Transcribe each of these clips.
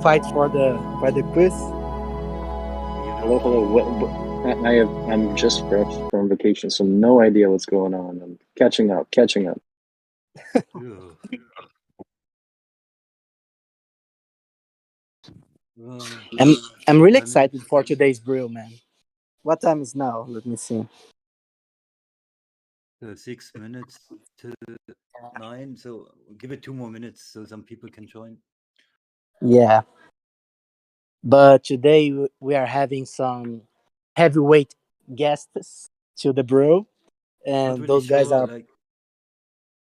fight for the quiz? Hello. I'm just fresh from vacation, so no idea what's going on. I'm catching up. I'm really excited for today's brew, man. What time is now? Let me see. 6 minutes to 9, so give it 2 more minutes so some people can join. Yeah. But today we are having some heavyweight guests to the brew, and Not really those guys sure, are. like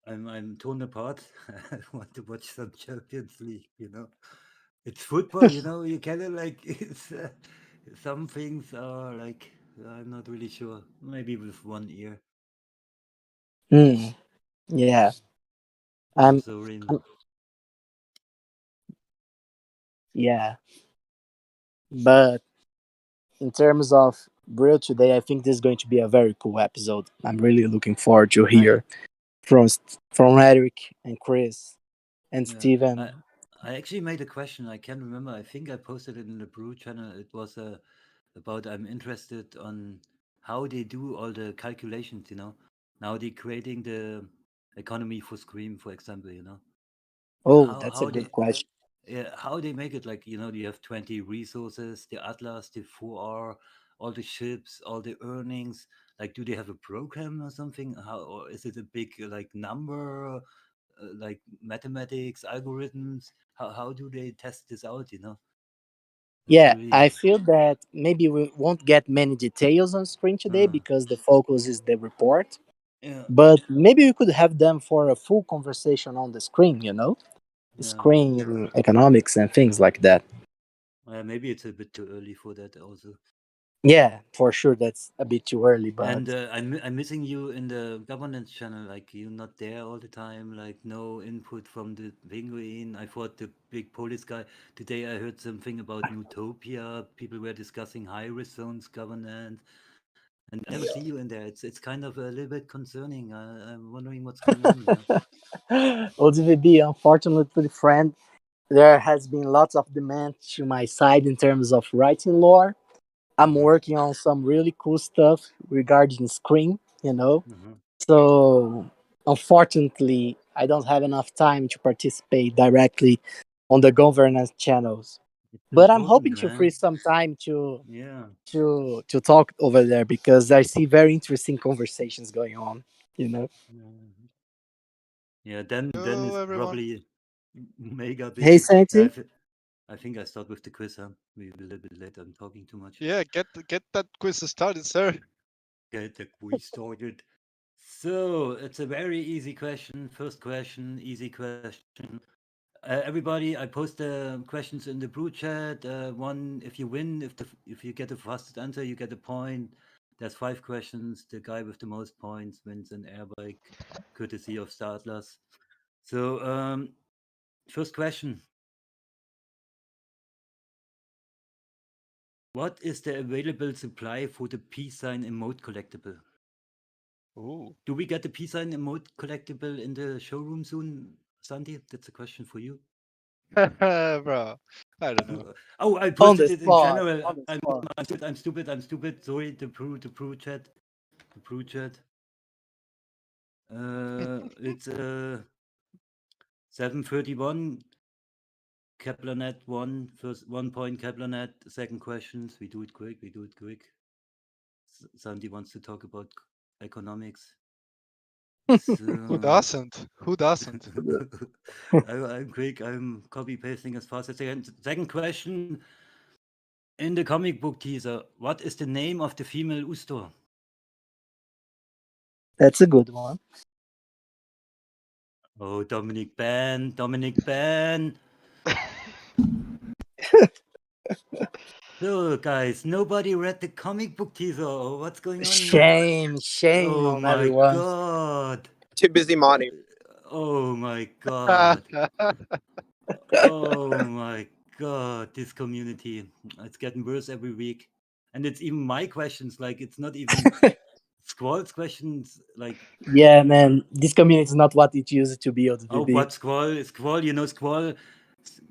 I'm torn apart. I want to watch some Champions League, It's football, you kind of like it's some things are like I'm not really sure. Maybe with one ear. Yeah. I'm I'm, sorry. yeah. But in terms of brew today, I think this is going to be a very cool episode. I'm really looking forward to I hear from Eric and Chris and yeah, Steven. I actually made a question. I can't remember. I think I posted it in the Brew channel. It was about I'm interested on how they do all the calculations. Now they're creating the economy for Scream, for example. Oh, How that's a how good they question. yeah, how they make it, like, you have 20 resources, the Atlas, the 4R, all the ships, all the earnings. Like, do they have a program or something? How, or is it a big like number, like mathematics, algorithms? How do they test this out? It's Yeah, really I feel that maybe we won't get many details on screen today uh, because the focus is the report. yeah, But maybe we could have them for a full conversation on the screen, yeah. screen economics and things like that. Maybe it's a bit too early for that also. Yeah, for sure, that's a bit too early, but And I'm missing you in the governance channel. Like, you're not there all the time. Like, no input from the penguin. I thought the big police guy. Today I heard something about Utopia. People were discussing high risk zones governance, and I never see you in there. It's kind of a little bit concerning. I'm wondering what's going on. ODVB, unfortunately, friend, there has been lots of demand to my side in terms of writing lore. I'm Uh-huh. working on some really cool stuff regarding Scream. Uh-huh. So, unfortunately, I don't have enough time to participate directly on the governance channels. It's But I'm important, hoping to free man. some time to Yeah. to talk over there because I see very interesting conversations going on. Yeah. Yeah, then Hello, it's everyone. probably mega Hey, busy. Yeah, Santi. I think I start with the quiz, huh? Maybe a little bit late. I'm talking too much. Yeah, get that quiz started, sir. Get the quiz started. So it's a very easy question. First question, easy question. Everybody, I post the questions in the Brew chat. One, if you win, if you get the fastest answer, you get a point. There's 5 questions. The guy with the most points wins an air bike, courtesy of Star Atlas. So, first question: what is the available supply for the peace sign emote collectible? Ooh. Do we get the peace sign emote collectible in the showroom soon, Santi? That's a question for you. Bro, I don't know. Oh, I On the posted it in spot. general. On the I'm, spot. I'm stupid. I'm stupid. Sorry, the Brew chat. The Brew chat. It's 7:31. Keplernet 1, first 1 point Keplernet. Second questions. We do it quick. We do it quick. Sandy wants to talk about economics. So, Who doesn't? Who doesn't? I'm quick. I'm copy pasting as fast as I can. Second question. In the comic book teaser, what is the name of the female Ustor? That's a good one. Oh, Dominic Ben. Dominic Ben. So, guys, nobody read the comic book teaser. Oh, what's going on here? Shame Oh on my everyone. god. Too busy modding. Oh my god. Oh my god. This community. It's getting worse every week. And it's even my questions. Like, it's not even Squall's questions. Like, Yeah, man, this community is not what it used to be. oh, ODVB. what Squall? Squall, Squall.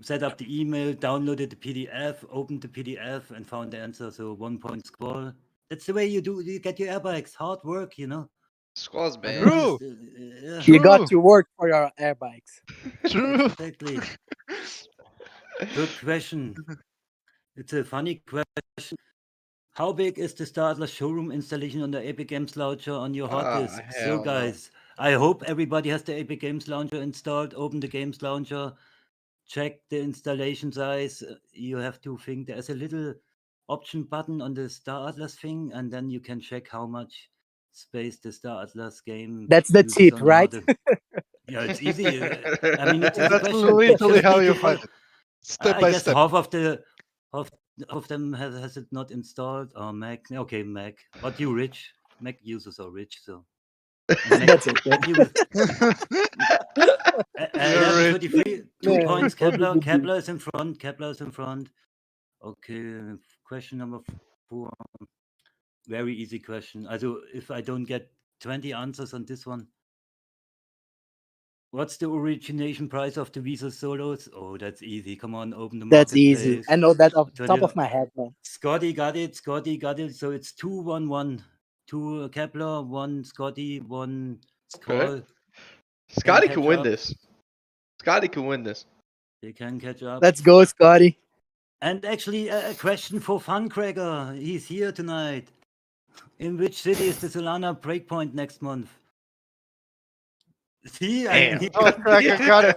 set up the email, downloaded the PDF, opened the PDF, and found the answer. So 1 point squall. That's the way you do. You get your airbikes. Hard work, you know. Squall's bad. True. Yeah, You got True. to work for your air bikes. True. exactly. Third question. It's a funny question. How big is the Startler showroom installation on the Epic Games Launcher on your hard disk? So, hell no. guys, I hope everybody has the Epic Games Launcher installed. Open the Games Launcher, check the installation size. You have to think there's a little option button on the Star Atlas thing, and then you can check how much space the Star Atlas game. That's the uses tip, on your right? hard disk. Yeah, it's easy. I mean, it's easy That's question. You literally just how need you to follow. find it. Step I by guess step. half of them has it not installed. Or Mac. Okay, Mac. But you rich. Mac users are rich, so. Mac, That's okay. you with You're rich. 11:33. 2 Man, points. what did Kepler. you do? Kepler is in front. Kepler is in front. Okay. Question number 4. Very easy question. Also, if I don't get 20 answers on this one. What's the origination price of the Visa Solos? Oh, that's easy. Come on, open the That's marketplace. easy. I know that off the 20 top of my head, man. Scotty got it. Scotty got it. So it's 2-1-1. 2 Kepler, 1 Scotty, 1 Squall. Okay. Scotty catch can win up. this. Scotty can win this. They can catch up. Let's go, Scotty. And actually, a question for Funcracker. He's here tonight. In which city is the Solana breakpoint next month? See, Damn. Oh, Cracker got it.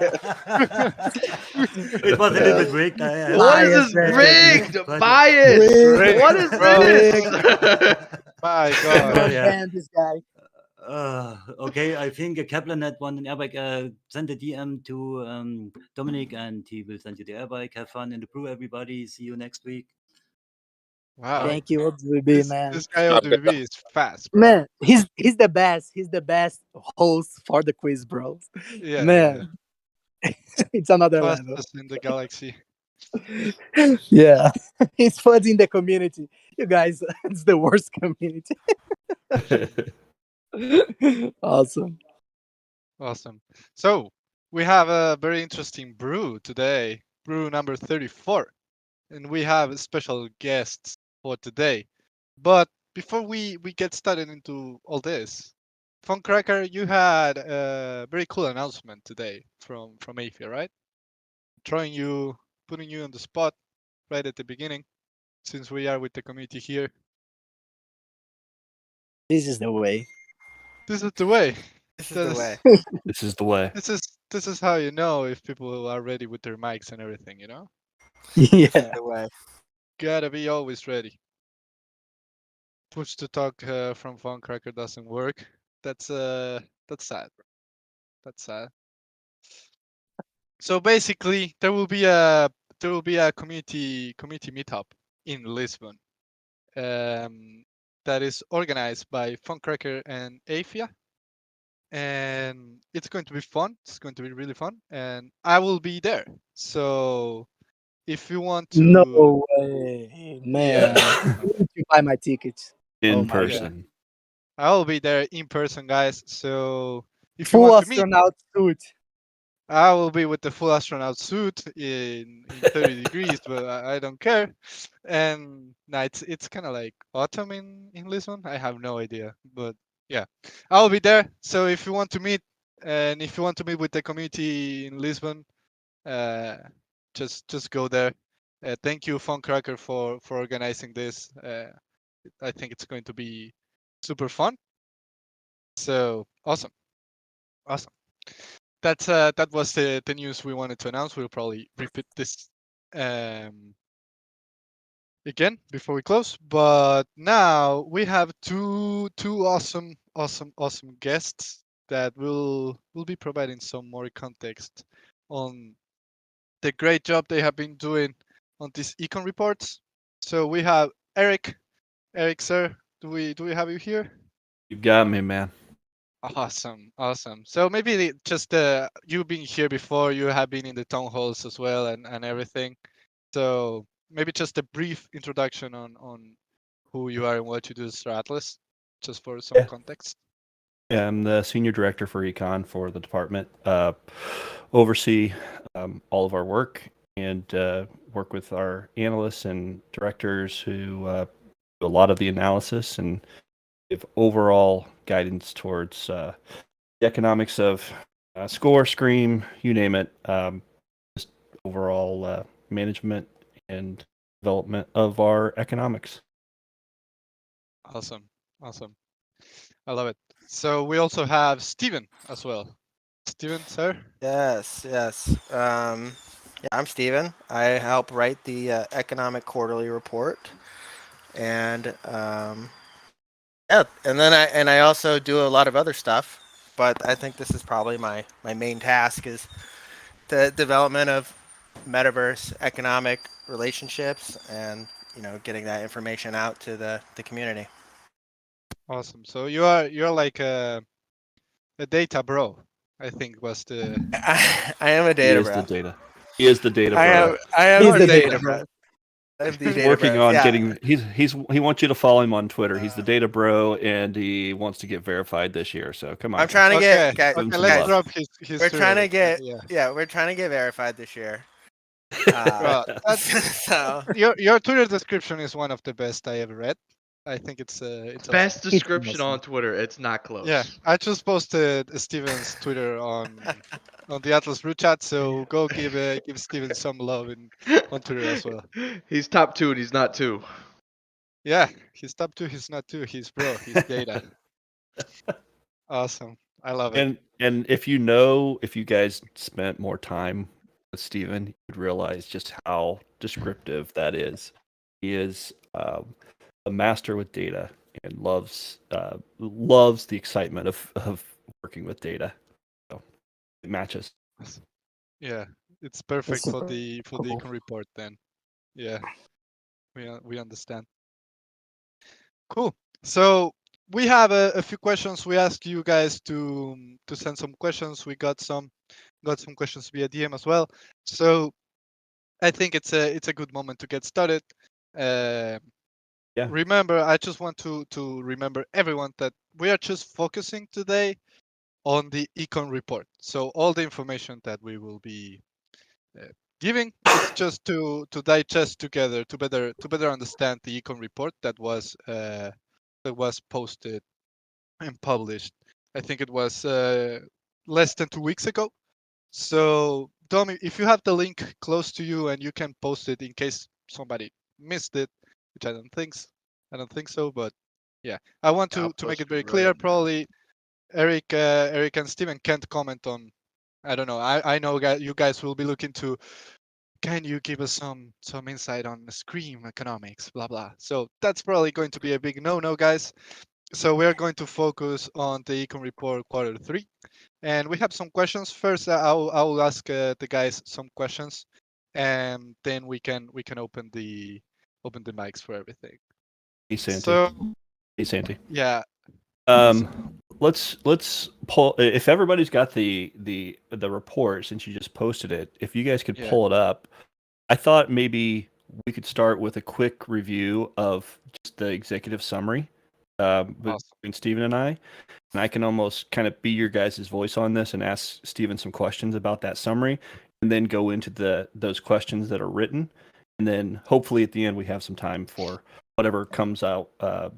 It was a little bit rigged. What is this Bias, rigged? but- Bias. Rigged, What is bro. this? My I God. can't yeah. ban this guy. Okay, I think a Kepler.net won an airbike. Send a DM to Dominic and he will send you the airbike. Have fun in the brew, everybody. See you next week. Wow. Thank you, OWB, This, man. this guy OWB is fast, bro. Man, he's the best. He's the best host for the quiz, bros. Yeah, Man, it's another yeah. level. Fastest in the galaxy. Yeah, he's flooding the community. You guys, it's the worst community. Awesome. Awesome. So we have a very interesting brew today, brew number 34, and we have special guests for today. But before we get started into all this, Funcracker, you had a very cool announcement today from Afia, right? Putting you on the spot right at the beginning, since we are with the community here. This is the way. This is the way. This is the way. This is the way. This is how you know if people are ready with their mics and everything, you know? This is Yeah. the way. Gotta be always ready. Push to talk from Funcracker doesn't work. That's sad. Bro. That's sad. So basically, there will be a community meetup in Lisbon. That is organized by Funcracker and Afia. And it's going to be fun. It's going to be really fun. And I will be there. So if you want to No way, man. I need to buy my tickets. Oh In my person. I will be there in person, guys. So if you Full want to meet, astronaut suit. I will be with the full astronaut suit in 30 degrees, but I don't care. And no, it's kind of like autumn in Lisbon. I have no idea, but yeah, I will be there. So if you want to meet, and if you want to meet with the community in Lisbon, just go there. Thank you, Funcracker, for organizing this. I think it's going to be super fun. So awesome. That was the news we wanted to announce. We'll probably repeat this again before we close. But now we have two awesome guests that will be providing some more context on the great job they have been doing on these econ reports. So we have Eric. Eric, sir, do we have you here? You got me, man. Awesome. So maybe just you being here before, you have been in the town halls as well and everything. So maybe just a brief introduction on who you are and what you do as Star Atlas, just for some Yeah. context. Yeah, I'm the senior director for econ for the department. Oversee all of our work and work with our analysts and directors who do a lot of the analysis and give overall guidance towards the economics of score, scream, you name it. Just overall management and development of our economics. Awesome. I love it. So we also have Steven as well. Steven, sir? Yes. Yeah, I'm Steven. I help write the economic quarterly report, and yeah, and then I also do a lot of other stuff. But I think this is probably my main task is the development of metaverse economic relationships, and getting that information out to the community. Awesome. So you're like a data bro, I think was the I am a He data is the bro. data. He is the data I bro. am He's the the data data bro. bro. I'm the He's data working bro. on Yeah. getting. He wants you to follow him on Twitter. He's the data bro, and he wants to get verified this year. So come on, I'm guys. trying to Okay. get Give him Okay, some let's love. drop his we're trying Twitter. to get Yeah. we're trying to get verified this year. Well, that's So your Twitter description is one of the best I ever read. I think it's awesome. Best description awesome. on Twitter. It's not close. Yeah, I just posted Steven's Twitter on the Atlas Brew chat, so go give Steven some love on Twitter as well. He's top 2 and he's not 2. Yeah, he's top 2, he's not 2, he's bro, he's data. Awesome. I love it. And if you guys spent more time with Steven, you'd realize just how descriptive that is. He is a master with data and loves the excitement of working with data. So it matches. Yeah, it's perfect That's for the cool. econ report then. Yeah, we understand. Cool. So we have a few questions. We asked you guys to send some questions. We got some questions via DM as well. So I think it's a good moment to get started. Yeah. Remember, I just want to remember everyone that we are just focusing today on the econ report. So all the information that we will be giving, it's just to digest together to better understand the econ report that was posted and published. I think it was less than 2 weeks ago. So Dom, if you have the link close to you and you can post it in case somebody missed it, which I don't think so, but yeah, I want I'll to make post it very right clear. now. Probably Eric and Steven can't comment on. I don't know. I know you guys will be looking to. Can you give us some insight on the Scream economics, blah blah. So that's probably going to be a big no, guys. So we are going to focus on the econ report Q3, and we have some questions. First, I'll ask the guys some questions, and then we can open the mics for everything. Hey, Santi. So Hey, Santi. yeah, Let's pull. If everybody's got the report, since you just posted it, if you guys could Yeah. pull it up, I thought maybe we could start with a quick review of just the executive summary between Steven and I can almost kind of be your guys' voice on this and ask Steven some questions about that summary, and then go into those questions that are written, and then hopefully at the end we have some time for whatever comes out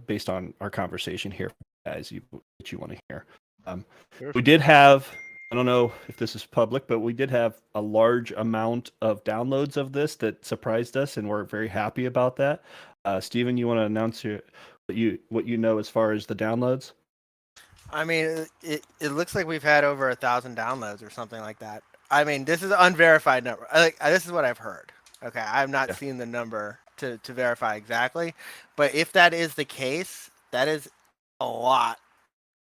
based on our conversation here, guys, that you want to hear. We did have, I don't know if this is public, but we did have a large amount of downloads of this that surprised us, and we're very happy about that. Steven, you want to announce what you know as far as the downloads? I mean, it looks like we've had over 1,000 downloads or something like that. I mean, this is an unverified number. This is what I've heard. Okay, I've not seen the number to verify exactly, but if that is the case, that is a lot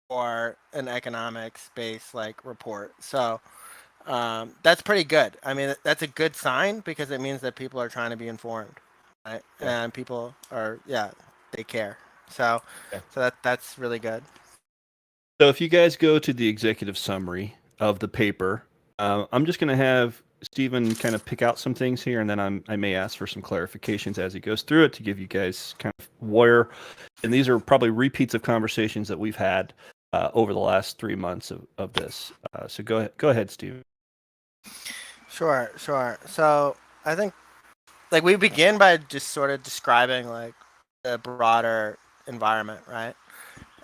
for an economics-based report. So that's pretty good. I mean, that's a good sign because it means that people are trying to be informed, right? Yeah. And people are they care. So that's really good. So if you guys go to the executive summary of the paper, I'm just going to have Steven kind of pick out some things here, and then I may ask for some clarifications as he goes through it to give you guys kind of where, and these are probably repeats of conversations that we've had over the last 3 months of this. So go ahead, Steve. Sure. So I think like we begin by just sort of describing like the broader environment, right?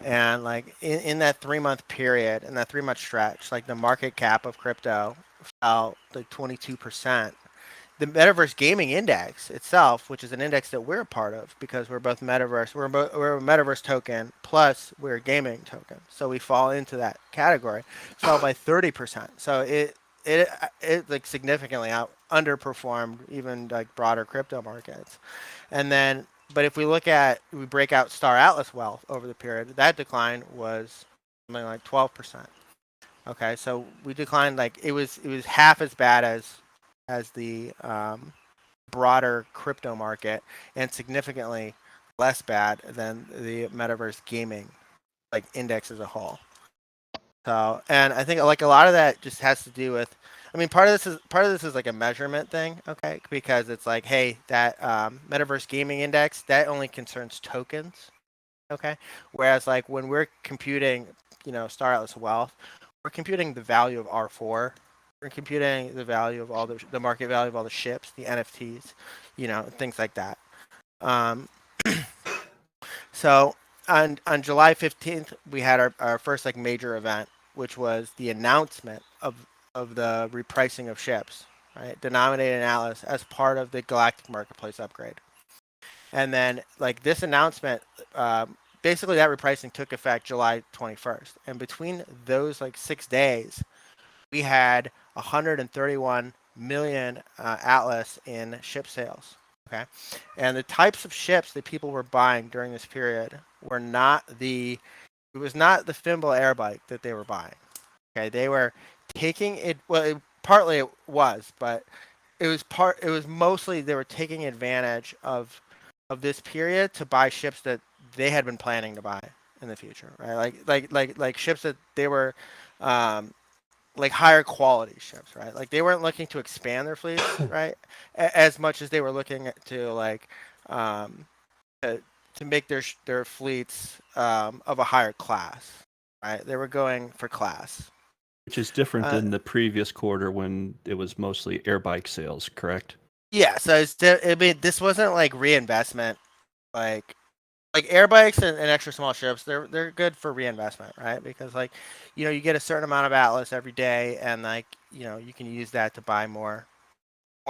And like in that 3 month period, in that 3 month stretch, like the market cap of crypto fell like 22%. The Metaverse Gaming Index itself, which is an index that we're a part of because we're both Metaverse, we're a Metaverse token plus we're a gaming token, so we fall into that category. Fell by 30%. So it like significantly underperformed even like broader crypto markets. And then, but if we break out Star Atlas Wealth over the period, that decline was something like 12%. Okay, so we declined like it was half as bad as the broader crypto market and significantly less bad than the metaverse gaming like index as a whole. So, and I think like a lot of that just has to do with, I mean, part of this is like a measurement thing, okay? Because it's like, hey, that metaverse gaming index that only concerns tokens, okay? Whereas like when we're computing, Star Atlas Wealth, we're computing the value of R4. We're computing the value of all the market value of all the ships, the NFTs, things like that. So on July 15th, we had our first like major event, which was the announcement of the repricing of ships, right? Denominated in Atlas as part of the Galactic Marketplace upgrade. And then like this announcement, basically that repricing took effect July 21st. And between those like 6 days, we had 131 million Atlas in ship sales. Okay, and the types of ships that people were buying during this period were not it was not the Fimble air bike that they were buying. Okay, they were taking it. Well, partly it was, but it was mostly they were taking advantage of this period to buy ships that they had been planning to buy in the future, right? Like ships that they were like higher quality ships, right? Like they weren't looking to expand their fleets, right? As much as they were looking to like to make their fleets of a higher class, right? They were going for class, Which is different than the previous quarter when it was mostly air bike sales, correct? Yeah, so this wasn't like reinvestment, like air bikes and extra small ships. They're good for reinvestment, right? Because like, you get a certain amount of Atlas every day, and like, you can use that to buy more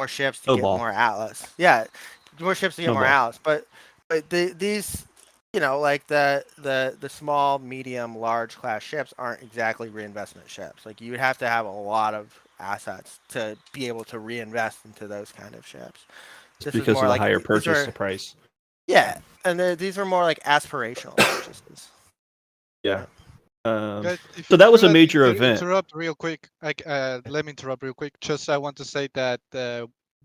ships to get more Atlas. Yeah, more ships to get more Atlas. But these, like the small, medium, large class ships aren't exactly reinvestment ships. Like you would have to have a lot of assets to be able to reinvest into those kind of ships. This because of the higher purchase price. Yeah, and these were more like aspirational purchases. Yeah. Guys, so that was a major event. Interrupt real quick. Let me interrupt real quick. Just I want to say that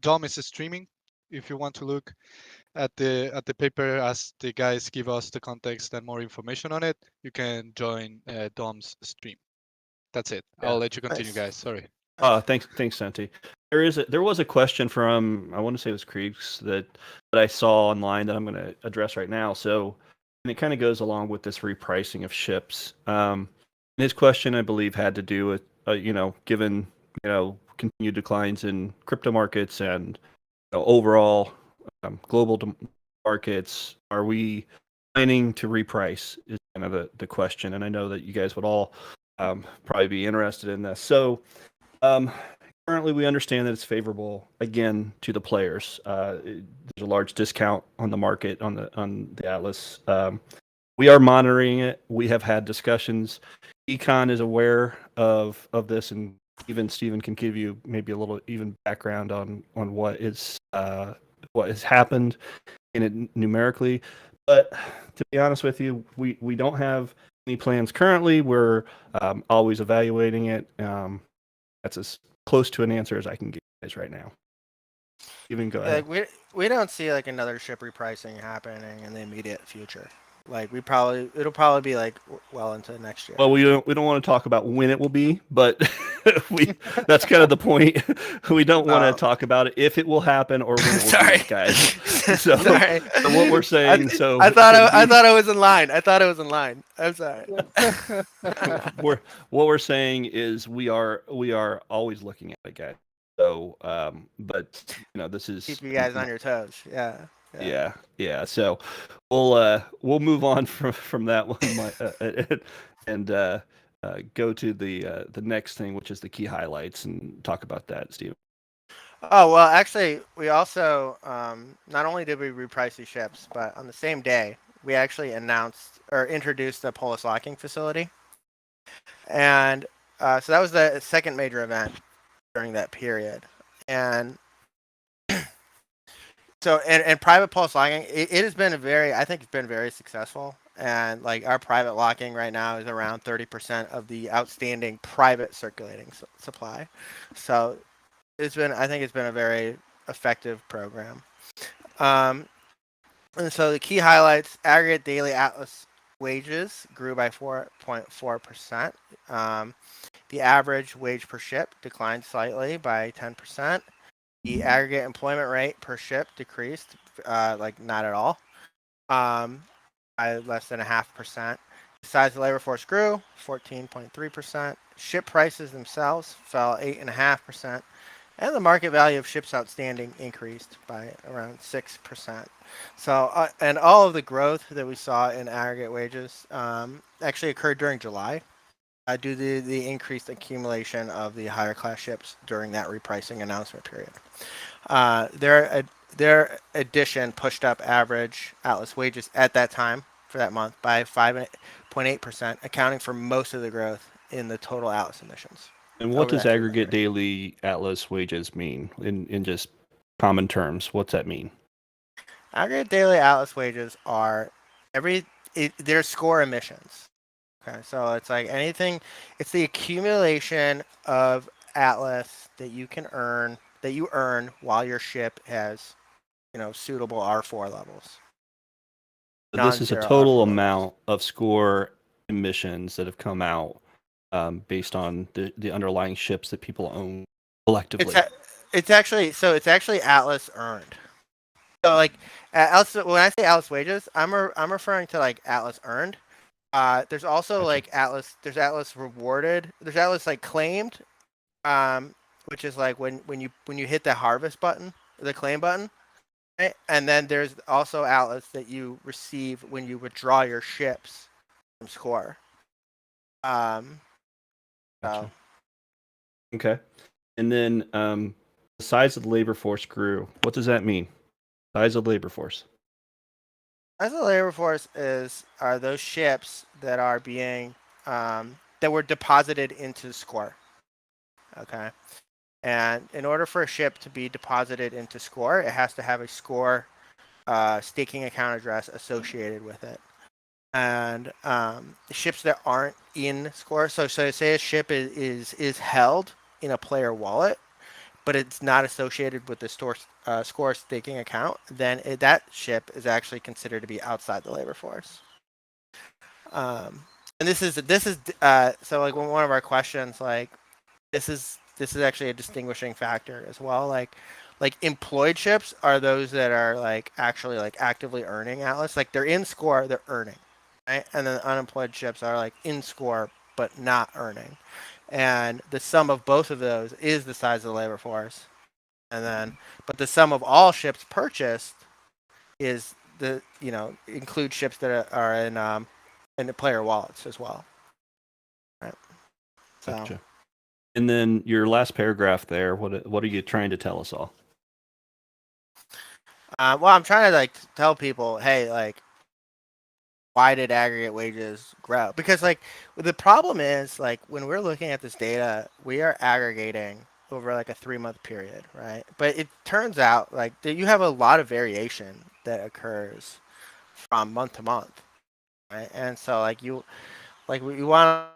Dom is streaming. If you want to look at the paper as the guys give us the context and more information on it, you can join Dom's stream. That's it. Yeah. I'll let you continue, guys. Sorry. Thanks, Santi. There was a question from, I want to say it was Creeks that I saw online that I'm going to address right now. So, and it kind of goes along with this repricing of ships. His question, I believe, had to do with given continued declines in crypto markets and overall global markets, are we planning to reprice? Is kind of the question, and I know that you guys would all probably be interested in this. So. Currently, we understand that it's favorable again to the players. There's a large discount on the market on the Atlas. We are monitoring it. We have had discussions. Econ is aware of this, and even Stephen can give you maybe a little even background on what has happened in it numerically. But to be honest with you, we don't have any plans currently. We're always evaluating it. That's as close to an answer as I can give you guys right now. Even go ahead. We don't see like another ship repricing happening in the immediate future. Like it'll probably be like well into next year. Well, we don't want to talk about when it will be, but that's kind of the point. We don't want to Oh. talk about it if it will happen or when it will Sorry. be, guys. So, Sorry. so what we're saying, I thought I was in line. I thought I was in line. I'm sorry. what we're saying is we are always looking at it, guys. So, but this is Keep you guys on your toes. Yeah. yeah. So we'll move on from that one, and go to the next thing, which is the key highlights, and talk about that, Steve. Oh well, actually, we also not only did we reprice these ships, but on the same day we actually announced or introduced the Polis locking facility, and so that was the second major event during that period, and so and private Polis locking, it has been I think it's been very successful, and like our private locking right now is around 30% of the outstanding private circulating supply, so I think it's been a very effective program. And so the key highlights: aggregate daily Atlas wages grew by 4.4%. The average wage per ship declined slightly by 10%. The aggregate employment rate per ship decreased, like not at all, by less than 0.5%. The size of the labor force grew 14.3%. Ship prices themselves fell 8.5%. And the market value of ships outstanding increased by around 6%. So, and all of the growth that we saw in aggregate wages actually occurred during July due to the increased accumulation of the higher class ships during that repricing announcement period. Their addition pushed up average Atlas wages at that time for that month by 5.8%, accounting for most of the growth in the total Atlas emissions. And what does aggregate daily Atlas wages mean in just common terms? What's that mean? Aggregate daily Atlas wages are they're score emissions. Okay, so it's like anything. It's the accumulation of Atlas that you earn while your ship has, suitable R4 levels. So this is a total amount of score emissions that have come out based on the underlying ships that people own collectively. It's actually Atlas earned. So like Atlas, when I say Atlas wages, I'm referring to like Atlas earned. There's also like Atlas. There's Atlas rewarded. There's Atlas like claimed, which is like when you hit the harvest button, the claim button, right? And then there's also Atlas that you receive when you withdraw your ships from score. Gotcha. Okay, and then the size of the labor force grew. What does that mean? Size of labor force. Size of the labor force are those ships that are being that were deposited into score. Okay. And in order for a ship to be deposited into score, it has to have a score staking account address associated with it. And ships that aren't in score, so say a ship is held in a player wallet, but it's not associated with the score staking account, then that ship is actually considered to be outside the labor force. And this is so like one of our questions, like this is actually a distinguishing factor as well. Like employed ships are those that are like actually like actively earning Atlas. Like they're in score, they're earning, right? And then unemployed ships are like in score but not earning. And the sum of both of those is the size of the labor force. And then, but the sum of all ships purchased is include ships that are in the player wallets as well. Right. So. Gotcha. And then your last paragraph there, what are you trying to tell us all? Well, I'm trying to like tell people, hey, like, why did aggregate wages grow? Because like the problem is like when we're looking at this data, we are aggregating over like a 3-month period, right? But it turns out like that you have a lot of variation that occurs from month to month, right? And so like you want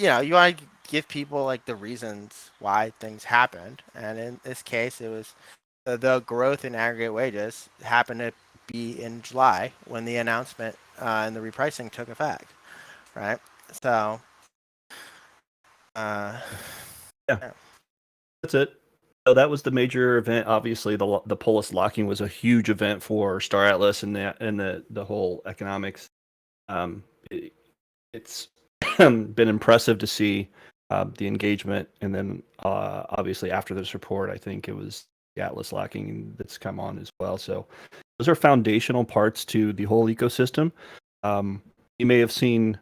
you want to give people like the reasons why things happened, and in this case, it was the growth in aggregate wages happened to be in July when the announcement and the repricing took effect, right? So That's it. So that was the major event. Obviously, the Polis locking was a huge event for Star Atlas and the whole economics. It's been impressive to see the engagement, and then obviously after this report, I think it was the Atlas locking that's come on as well. So those are foundational parts to the whole ecosystem. You may have seen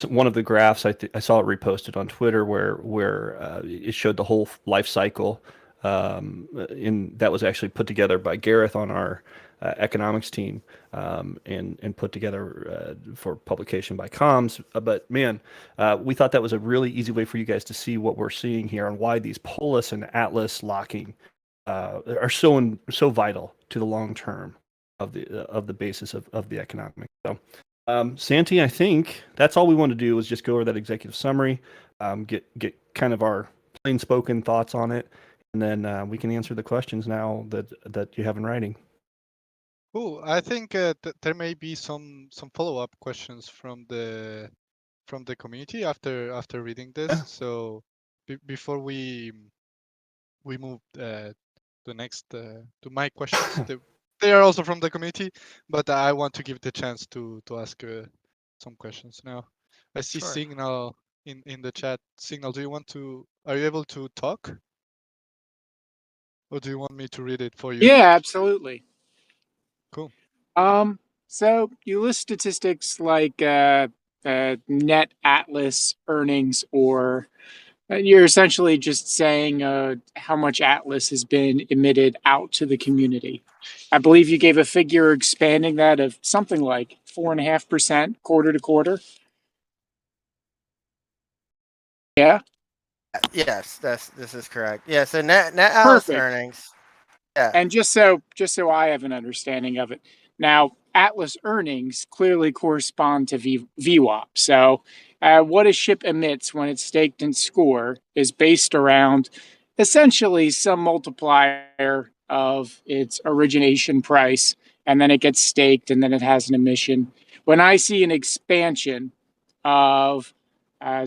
one of the graphs. I saw it reposted on Twitter where it showed the whole life cycle. That was actually put together by Gareth on our economics team, and put together for publication by Comms. But man, we thought that was a really easy way for you guys to see what we're seeing here and why these Polis and Atlas locking are so vital to the long term of the basis of the economics. So. Santi, I think that's all we want to do is just go over that executive summary, get kind of our plain spoken thoughts on it, and then we can answer the questions now that you have in writing. Cool. I think there may be some follow-up questions from the community after reading this. Yeah. So before we move to next to my questions, they are also from the community, but I want to give the chance to ask some questions now. I see Sure. Signal in the chat. Signal, are you able to talk? Or do you want me to read it for you? Yeah, absolutely. Cool. So you list statistics like net Atlas earnings, or you're essentially just saying how much Atlas has been emitted out to the community. I believe you gave a figure expanding that of something like 4.5% quarter to quarter. Yeah. Yes, this is correct. Yeah, so net Atlas Perfect. earnings. Yeah. And just so I have an understanding of it, now Atlas earnings clearly correspond to VWAP. So what a ship emits when it's staked in score is based around essentially some multiplier of its origination price, and then it gets staked, and then it has an emission. When I see an expansion of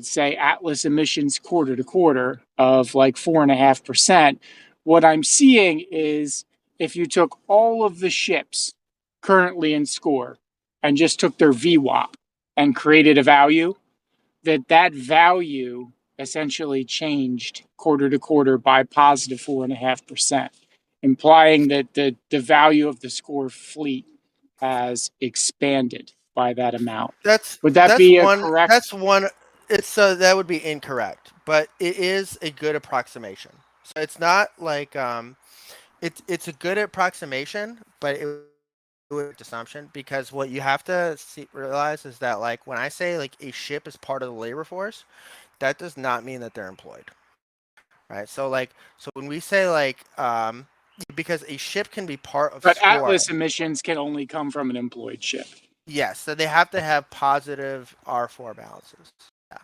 say Atlas emissions quarter to quarter of like 4.5%, what I'm seeing is if you took all of the ships currently in score and just took their VWAP and created a value, that value essentially changed quarter to quarter by positive 4.5%, implying that the value of the score fleet has expanded by that amount. Would that be a correct? That's one. It's so that would be incorrect, but it is a good approximation. So it's not like it's a good approximation, but it would be assumption, because what you have to realize is that, like, when I say like a ship is part of the labor force, that does not mean that they're employed, right? So when we say like because a ship can be part of But score. Atlas emissions can only come from an employed ship. Yes, so they have to have positive R4 balances. Yeah.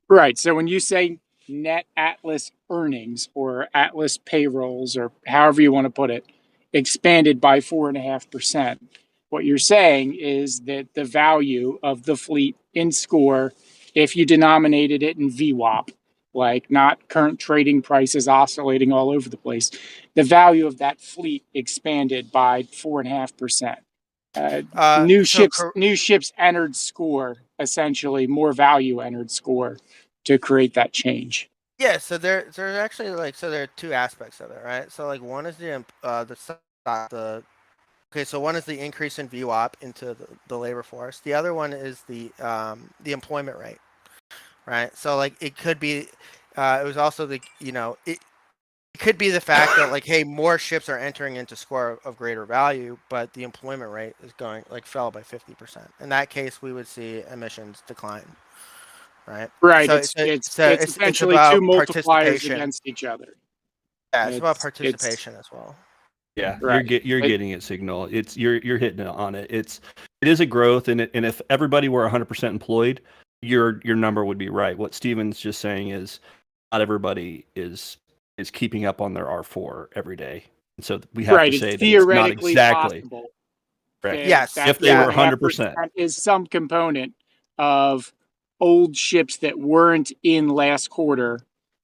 Right. So when you say net Atlas earnings or Atlas payrolls, or however you want to put it, expanded by 4.5%, what you're saying is that the value of the fleet in score, if you denominated it in VWAP, like not current trading prices oscillating all over the place, the value of that fleet expanded by 4.5%. New ships entered score, essentially more value entered score to create that change. Yeah, so there's actually there are two aspects of it, right? So like one is the okay, so one is the increase in VWAP into the labor force. The other one is the employment rate, right? So like it could be, it was also it could be the fact that like, hey, more ships are entering into score of greater value, but the employment rate is fell by 50%. In that case, we would see emissions decline, right? Right. So it's essentially about two multipliers participation against each other. Yeah, it's about participation as well. Yeah, right. you're getting it, Signal. You're hitting it on it. It is a growth, and if everybody were 100% employed, your number would be right. What Steven's just saying is not everybody is keeping up on their R4 every day, and so we have to say it's that it's not theoretically exactly possible. correct. Yes, if they were 100%, is some component of old ships that weren't in last quarter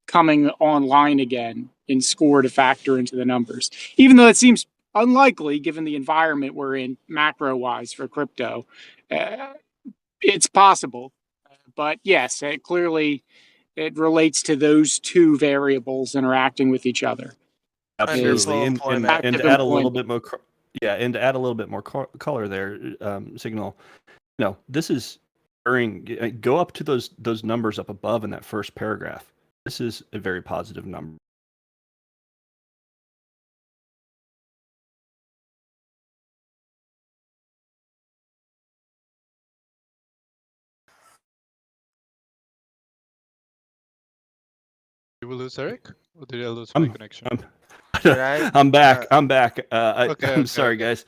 coming online again in score to factor into the numbers. Even though it seems unlikely given the environment we're in macro wise for crypto, it's possible. But yes, it relates to those two variables interacting with each other. Absolutely, and active to add a little employment. bit more, and to add a little bit more color there, Signal. No, this is during. Go up to those numbers up above in that first paragraph. This is a very positive number. Did we lose Eric? Or did I lose my connection? I'm back. I'm back. Okay, I'm sorry, guys.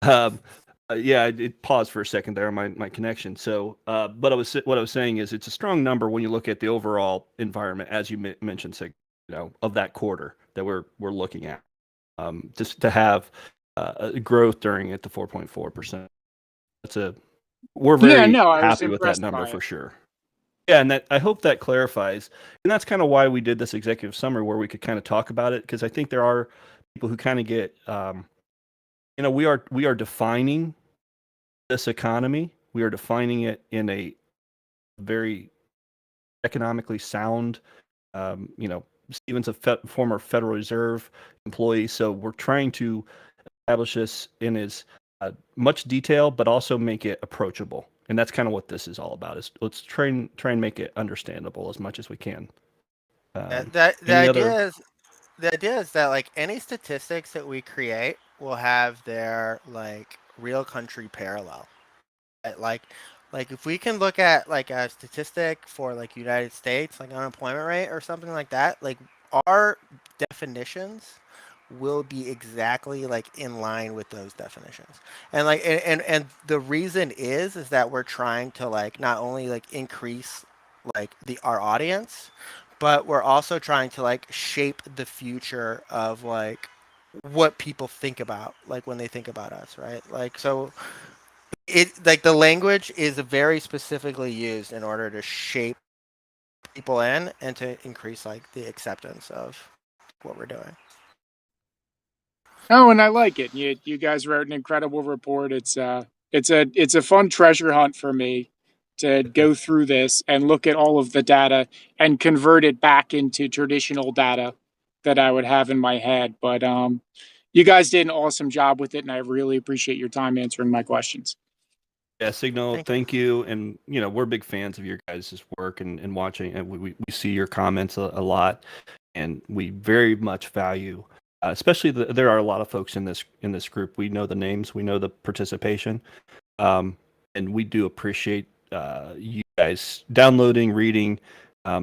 Yeah, it paused for a second there, my connection. So, but what I was saying is, it's a strong number when you look at the overall environment, as you mentioned, Sig, of that quarter that we're looking at. Just to have growth during it to 4.4%. We're very happy with that number for sure. Yeah, and I hope that clarifies. And that's kind of why we did this executive summary where we could kind of talk about it, because I think there are people who kind of get, we are defining this economy. We are defining it in a very economically sound. Steven's a former Federal Reserve employee, so we're trying to establish this in as much detail, but also make it approachable. And that's kind of what this is all about. Is let's try and make it understandable as much as we can. The idea is that like any statistics that we create will have their like real country parallel. Like if we can look at like a statistic for like United States, like unemployment rate or something like that, like our definitions will be exactly like in line with those definitions. And like and the reason is that we're trying to like not only like increase like our audience, but we're also trying to like shape the future of like what people think about like when they think about us, right? Like so it like the language is very specifically used in order to shape people in and to increase like the acceptance of what we're doing. Oh, and I like it. You guys wrote an incredible report. It's a fun treasure hunt for me to go through this and look at all of the data and convert it back into traditional data that I would have in my head. But you guys did an awesome job with it, and I really appreciate your time answering my questions. Yeah, Signal, thank you. And we're big fans of your guys' work and watching, and we see your comments a lot, and we very much value. Especially, there are a lot of folks in this group. We know the names, we know the participation, and we do appreciate you guys downloading, reading,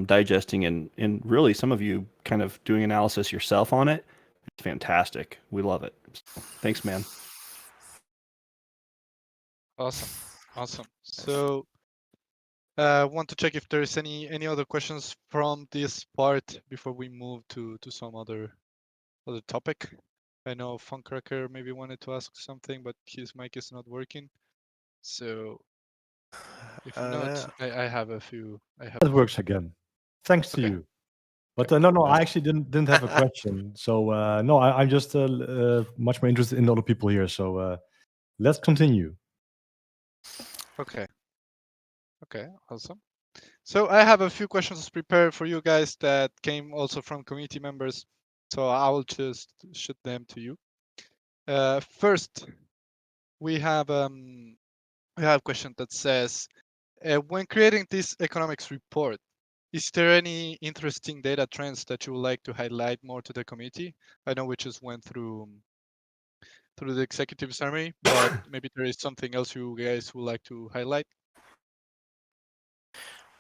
digesting, and really some of you kind of doing analysis yourself on it. It's fantastic. We love it. So, thanks, man. Awesome. So, want to check if there is any other questions from this part before we move to some other topic. I know Funkcracker maybe wanted to ask something, but his mic is not working. So, if not, I have a few. It works again. Thanks to you. But no, I actually didn't have a question. So no, I'm just much more interested in other people here. So let's continue. Okay, awesome. So I have a few questions prepared for you guys that came also from community members. So I will just shoot them to you. First, we have a question that says, when creating this economics report, is there any interesting data trends that you would like to highlight more to the community? I know we just went through the executive summary, but maybe there is something else you guys would like to highlight.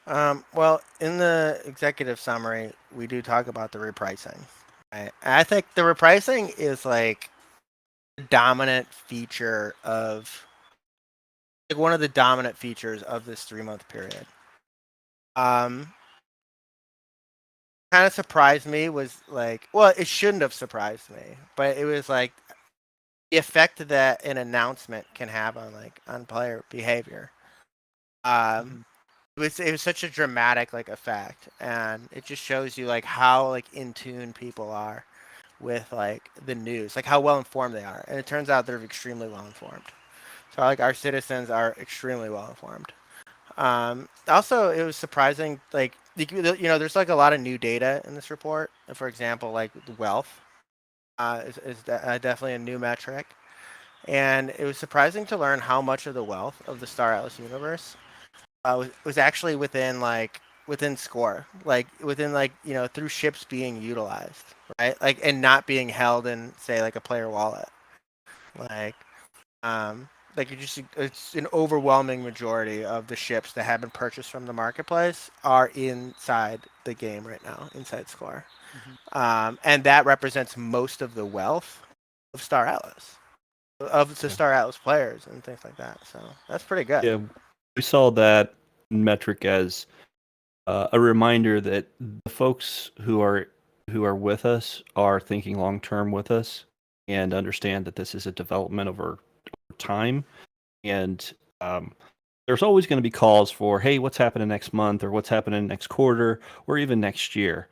Well, in the executive summary, we do talk about the repricing. Right? I think the repricing is like the dominant feature of like one of the dominant features of this 3-month period. Kind of surprised me was like, well, it shouldn't have surprised me, but it was like the effect that an announcement can have on player behavior. it was such a dramatic like effect, and it just shows you like how like in tune people are with like the news, like how well informed they are, and it turns out they're extremely well informed. So like our citizens are extremely well informed. Also, it was surprising, like there's like a lot of new data in this report. For example, like wealth is definitely a new metric, and it was surprising to learn how much of the wealth of the Star Atlas universe was actually within score, like within like through ships being utilized, right? Like and not being held in say like a player wallet, like um, like it's an overwhelming majority of the ships that have been purchased from the marketplace are inside the game right now, inside score, and that represents most of the wealth of Star Atlas, of the Star Atlas players and things like that. So that's pretty good. Yeah, we saw that metric as a reminder that the folks who are with us are thinking long term with us and understand that this is a development over time. And there's always going to be calls for, hey, what's happening next month, or what's happening next quarter, or even next year.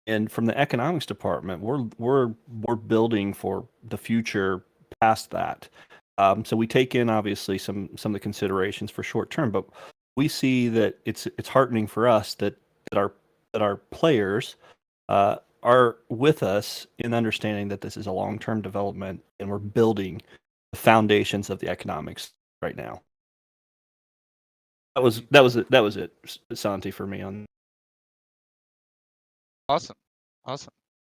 And from the economics department, we're building for the future past that. So we take in obviously some of the considerations for short term, but we see that it's heartening for us that our players are with us in understanding that this is a long term development, and we're building the foundations of the economics right now. That was it, Santi, for me on. Awesome,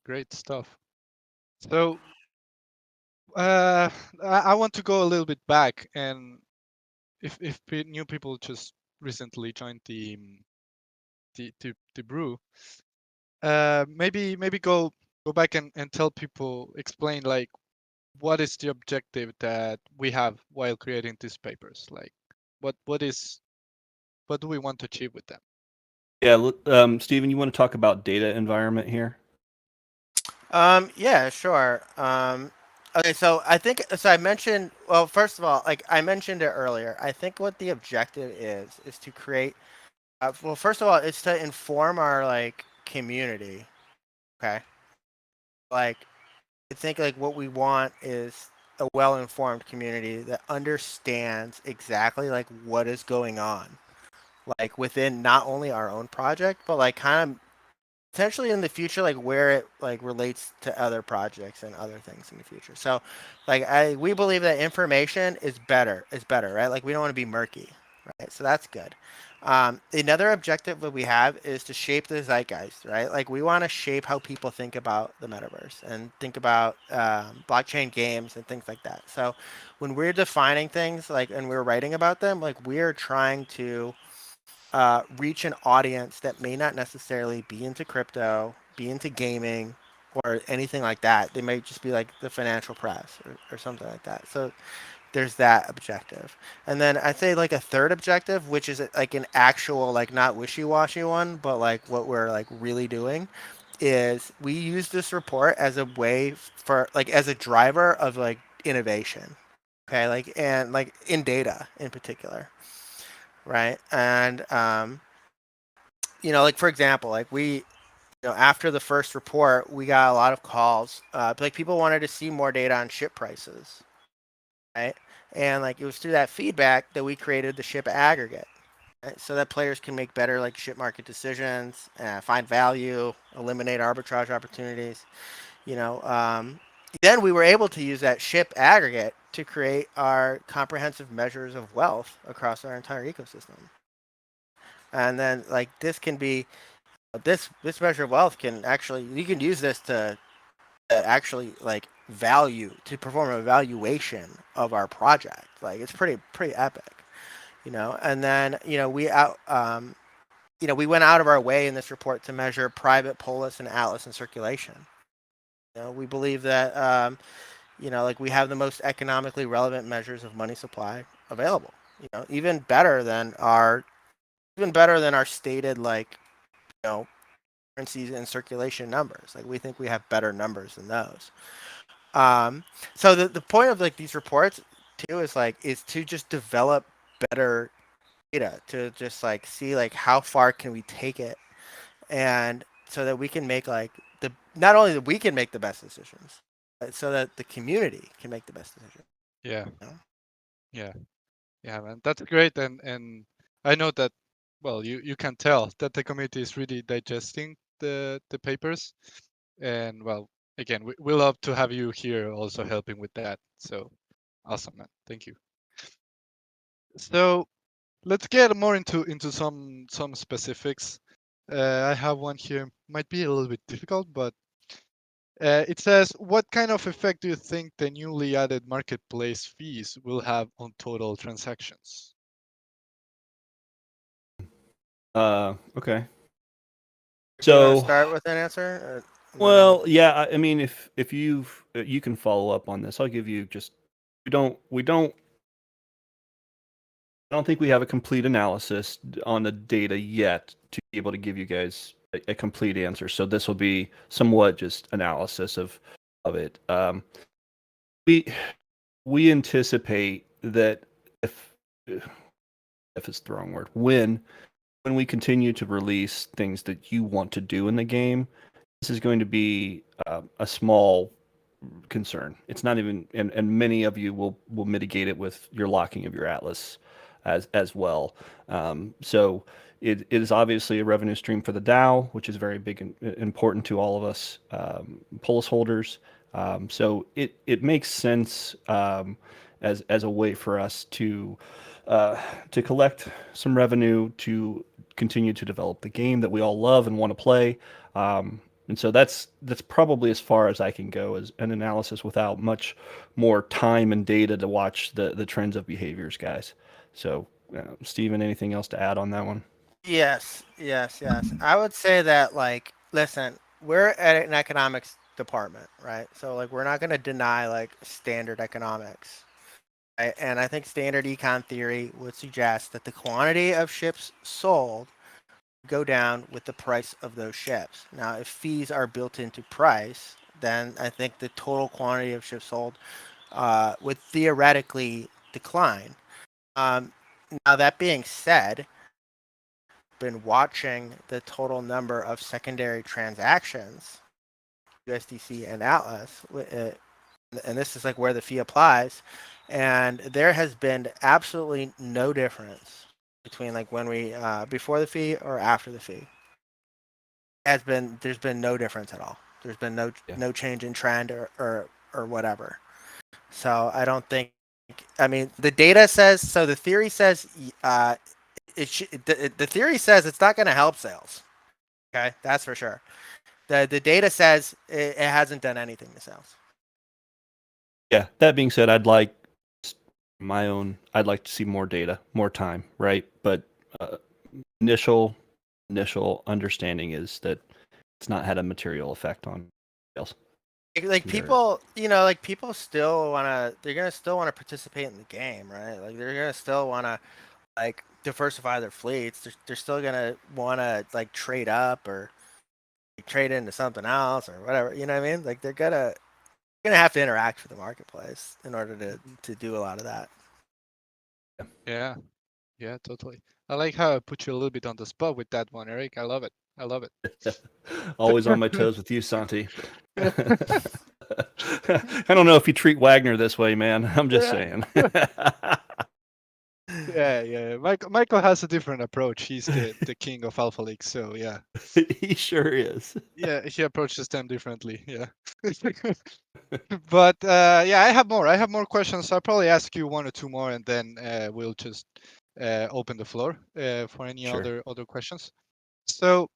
great stuff. So, I want to go a little bit back, and if new people just recently joined the Brew, maybe go back and tell people, explain like what is the objective that we have while creating these papers, like what do we want to achieve with them? Yeah, Stephen, you want to talk about data environment here? Yeah, sure. Okay, so I think so. I mentioned, well, first of all, like I mentioned it earlier. I think what the objective is to create. Well, first of all, it's to inform our like community. Okay, like I think like what we want is a well-informed community that understands exactly like what is going on, like within not only our own project, but like kind of potentially in the future, like where it like relates to other projects and other things in the future. So like we believe that information is better, right? Like we don't want to be murky, right? So that's good. Another objective that we have is to shape the zeitgeist, right? Like we want to shape how people think about the metaverse and think about blockchain games and things like that. So when we're defining things like and we're writing about them, like we're trying to reach an audience that may not necessarily be into crypto, be into gaming, or anything like that. They might just be like the financial press or something like that. So there's that objective. And then I'd say like a third objective, which is like an actual, like not wishy-washy one, but like what we're like really doing is we use this report as a way for like as a driver of like innovation. Okay. Like, and like in data in particular. Right. And, like for example, like after the first report, we got a lot of calls. Like people wanted to see more data on ship prices, right? And like it was through that feedback that we created the ship aggregate, right? So that players can make better like ship market decisions, find value, eliminate arbitrage opportunities. You know, then we were able to use that ship aggregate to create our comprehensive measures of wealth across our entire ecosystem. And then like this can be this measure of wealth can actually you can use this to actually like value to perform a valuation of our project. Like it's pretty epic, And then we went out of our way in this report to measure private polis and atlas in circulation. We believe that like we have the most economically relevant measures of money supply available. Even better than our stated like currencies and circulation numbers. Like we think we have better numbers than those. So the point of like these reports too is to just develop better data to just like see like how far can we take it, and so that we can make like not only that we can make the best decisions, but so that the community can make the best decision. Yeah. You know? Yeah, man, that's great, and I know that. Well, you can tell that the community is really digesting the papers, and well, again, we love to have you here also helping with that. So awesome, man. Thank you. So let's get more into some specifics. I have one here. Might be a little bit difficult, but it says, what kind of effect do you think the newly added marketplace fees will have on total transactions? Okay. Do you want to So, start with an answer? well, yeah. I mean, if you can follow up on this, I'll give you just. We don't. I don't think we have a complete analysis on the data yet to be able to give you guys a complete answer. So this will be somewhat just analysis of it. We we anticipate that if it's the wrong word, when we continue to release things that you want to do in the game, this is going to be a small concern. It's not even, and many of you will mitigate it with your locking of your atlas as well. So it is obviously a revenue stream for the DAO, which is very big and important to all of us Pulse holders. So it makes sense as a way for us to collect some revenue to continue to develop the game that we all love and want to play. And so that's probably as far as I can go as an analysis without much more time and data to watch the trends of behaviors, guys. So, Steven, anything else to add on that one? Yes. I would say that like, listen, we're at an economics department, right? So like, we're not going to deny like standard economics. Right? And I think standard econ theory would suggest that the quantity of ships sold go down with the price of those ships. Now, if fees are built into price, then I think the total quantity of ships sold would theoretically decline. Now, that being said, been watching the total number of secondary transactions, USDC and Atlas, and this is like where the fee applies, and there has been absolutely no difference between like when we before the fee or after the fee. There's been no difference at all. There's been no change in trend or whatever. So I don't think. I mean, the data says so. The theory says the theory says it's not going to help sales. Okay, that's for sure. The data says it hasn't done anything to sales. Yeah. That being said, I'd like to see more data, more time, right? But initial understanding is that it's not had a material effect on sales. Like people, like people still they're gonna still want to participate in the game, right? Like they're gonna still want to like diversify their fleets. They're still gonna want to like trade up or trade into something else or whatever. You know what I mean? Like they're gonna have to interact with the marketplace in order to do a lot of that. Yeah, totally. I like how I put you a little bit on the spot with that one, Eric. I love it. Always on my toes with you, Santi. I don't know if you treat Wagner this way, man. I'm just saying. Yeah. Michael has a different approach. He's the king of Alpha League, so yeah. He sure is. Yeah, he approaches them differently. Yeah. But yeah, I have more questions. I'll probably ask you one or two more, and then we'll just open the floor for any other questions. So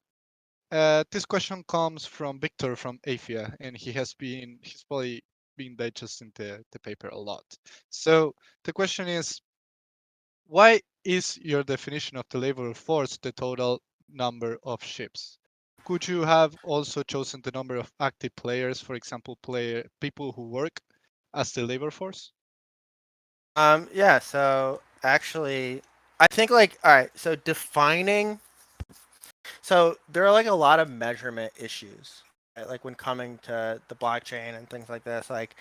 this question comes from Victor from AFIA, and he's probably been digesting the paper a lot. So the question is, why is your definition of the labor force the total number of ships? Could you have also chosen the number of active players, for example, people who work as the labor force? Yeah. So actually, I think like all right. So defining. So there are like a lot of measurement issues, right? Like when coming to the blockchain and things like this. Like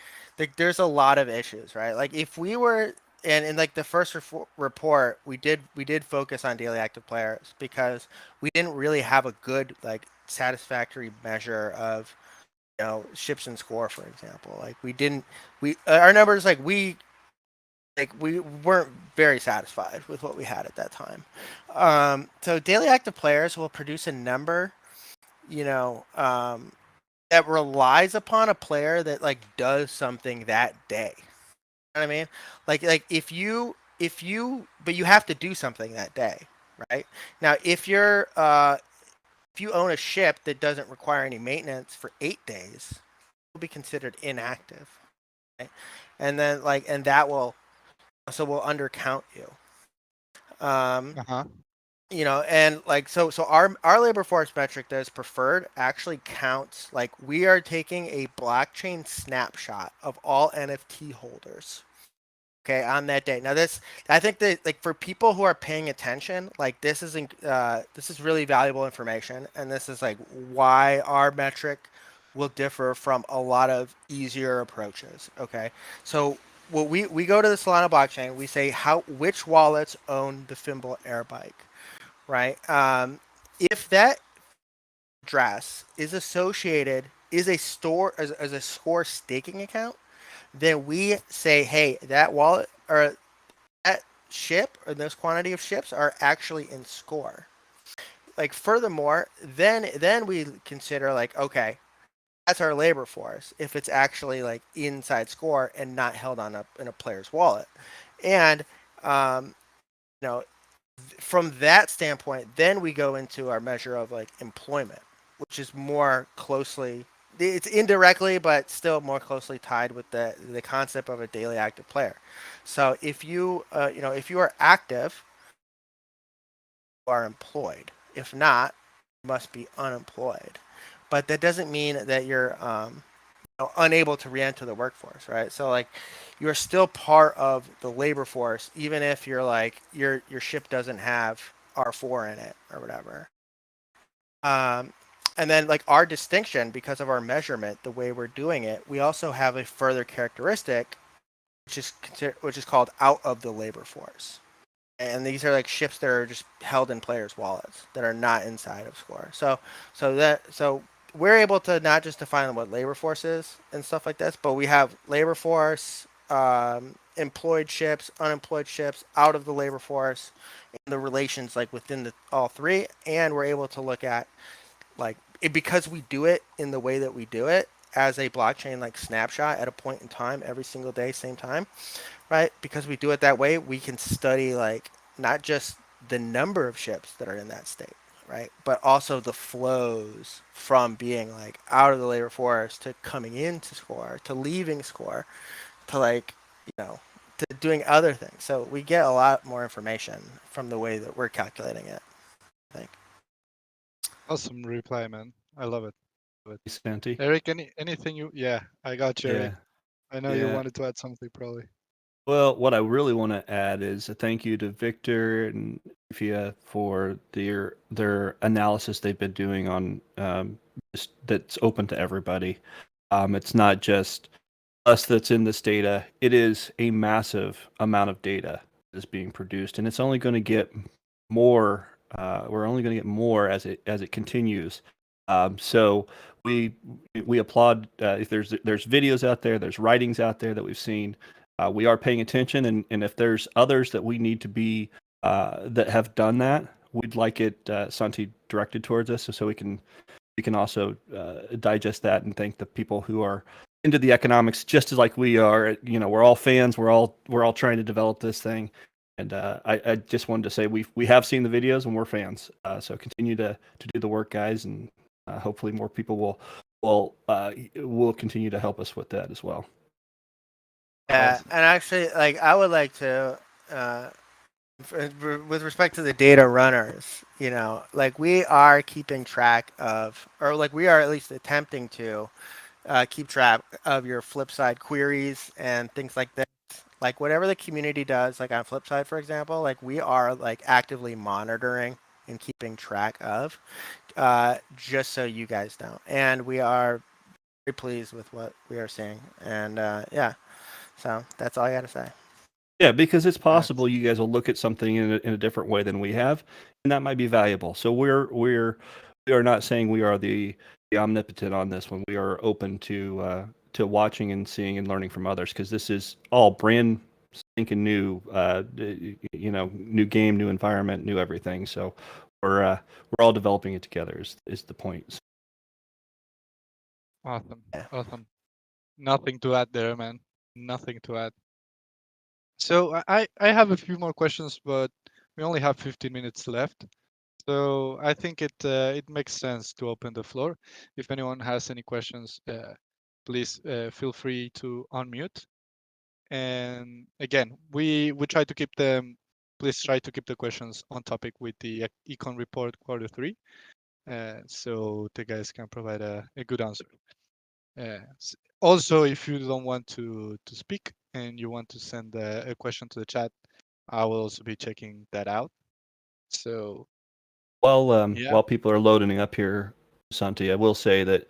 there's a lot of issues, right? Like if we were and in like the first report, we did focus on daily active players because we didn't really have a good like satisfactory measure of ships and score, for example. Like we our numbers we weren't very satisfied with what we had at that time. So daily active players will produce a number, that relies upon a player that like does something that day. You know what I mean? Like but you have to do something that day, right? Now if you own a ship that doesn't require any maintenance for 8 days, will be considered inactive, right? And then and that will undercount you. Uh-huh. And so our labor force metric that is preferred actually counts, like we are taking a blockchain snapshot of all NFT holders, okay, on that day. Now I think that like for people who are paying attention, like this is really valuable information, and this is like why our metric will differ from a lot of easier approaches. Okay, so we go to the Solana blockchain, we say which wallets own the Fimble Airbike, right? If that address is associated is a store as a score staking account, then we say, hey, that wallet or that ship or those quantity of ships are actually in score. Like furthermore, then we consider like, okay, that's our labor force if it's actually like inside score and not held in a player's wallet. And you know, from that standpoint, then we go into our measure of like employment, which is more closely, it's indirectly but still more closely tied with the concept of a daily active player. So if if you are active, you are employed. If not, you must be unemployed. But that doesn't mean that you're unable to re-enter the workforce, right? So like you're still part of the labor force, even if you're like your ship doesn't have R4 in it or whatever. And then like our distinction, because of our measurement, the way we're doing it, we also have a further characteristic, which is called out of the labor force. And these are like ships that are just held in players' wallets that are not inside of Score. So we're able to not just define what labor force is and stuff like this, but we have labor force, employed ships, unemployed ships, out of the labor force, and the relations like within all three. And we're able to look at because we do it in the way that we do it as a blockchain like snapshot at a point in time every single day, same time, right? Because we do it that way, we can study like not just the number of ships that are in that state, right? But also the flows from being like out of the labor force to coming into Score to leaving Score to to doing other things. So we get a lot more information from the way that we're calculating it, I think. Awesome replay, man. I love it. Santi. Eric, anything you? Yeah, I got you, Eric. I know you Yeah. wanted to add something, probably. Well, what I really want to add is a thank you to Victor and Fia for their analysis they've been doing on that's open to everybody. It's not just us that's in this data. It is a massive amount of data that's being produced, and it's only going to get more. We're only going to get more as it continues. So we applaud if there's videos out there, there's writings out there that we've seen. We are paying attention, and if there's others that we need to be that have done that, we'd like it Santi directed towards us, so we can also digest that and thank the people who are into the economics just as like we are. We're all fans. We're all trying to develop this thing, and I just wanted to say we have seen the videos and we're fans. So continue to do the work, guys, and hopefully more people will continue to help us with that as well. Yeah, Awesome. and actually, like I would like to, with respect to the data runners, like we are keeping track of, or like we are at least attempting to keep track of your Flipside queries and things like that. Like whatever the community does, like on Flipside, for example, like we are like actively monitoring and keeping track of, just so you guys know. And we are very pleased with what we are seeing. And yeah. So that's all I got to say. Yeah, because it's possible you guys will look at something in a different way than we have, and that might be valuable. So we are not saying we are the omnipotent on this one. We are open to watching and seeing and learning from others because this is all brand stinking new. New game, new environment, new everything. So we're all developing it together. Is the point? Awesome. Yeah. Awesome. Nothing to add there, man. Nothing to add. So I have a few more questions, but we only have 15 minutes left. So I think it makes sense to open the floor. If anyone has any questions, please feel free to unmute. And again, we try to keep them. Please try to keep the questions on topic with the econ report quarter 3, so the guys can provide a good answer. Also, if you don't want to speak and you want to send a question to the chat, I will also be checking that out. So yeah. While people are loading up here, Santi, I will say that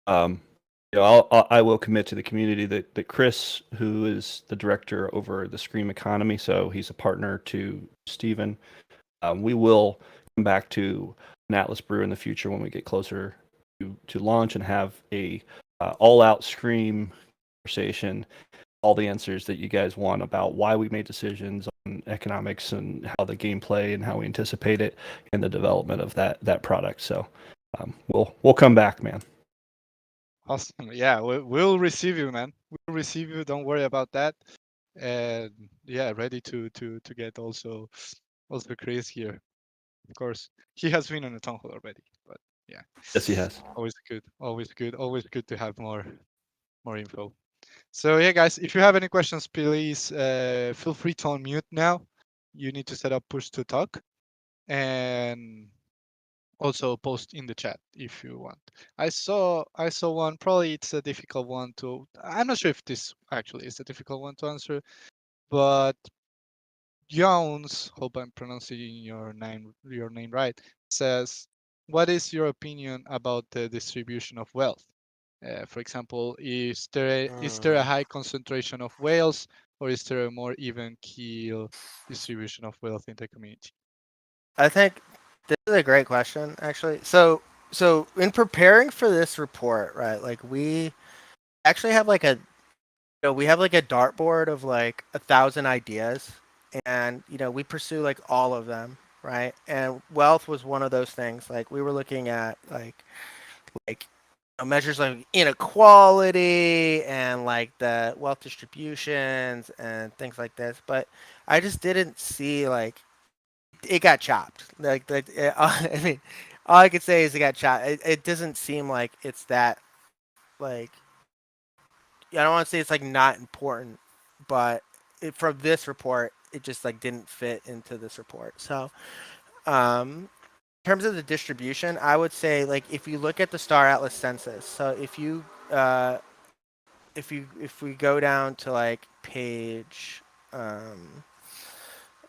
I will commit to the community that Chris, who is the director over the Scream Economy, so he's a partner to Stephen. We will come back to an Atlas Brew in the future when we get closer to launch and have a all-out Scream conversation, all the answers that you guys want about why we made decisions on economics and how the gameplay and how we anticipate it and the development of that product. So we'll come back, man. Awesome. Yeah, we'll receive you, man. We'll receive you. Don't worry about that. And yeah, ready to get also Chris here. Of course, he has been on the town hall already, but yeah. Yes, he has. Always good. Always good. Always good to have more info. So yeah, guys, if you have any questions, please feel free to unmute now. You need to set up push to talk, and also post in the chat if you want. I saw one. Probably it's a difficult one to. I'm not sure if this actually is a difficult one to answer, but Jones, hope I'm pronouncing your name right, says, "What is your opinion about the distribution of wealth? For example, is there a high concentration of whales, or is there a more even keel distribution of wealth in the community?" I think this is a great question, actually. So in preparing for this report, right? Like we actually have like we have like a dartboard of like 1,000 ideas, and we pursue like all of them, right? And wealth was one of those things. Like we were looking at like measures like inequality and like the wealth distributions and things like this, but I just didn't see like it got chopped. I mean, all I could say is it got chopped. It doesn't seem like it's that like I don't want to say it's like not important, but from this report, it just like didn't fit into this report. So, in terms of the distribution, I would say like if you look at the Star Atlas census, so if we go down to like page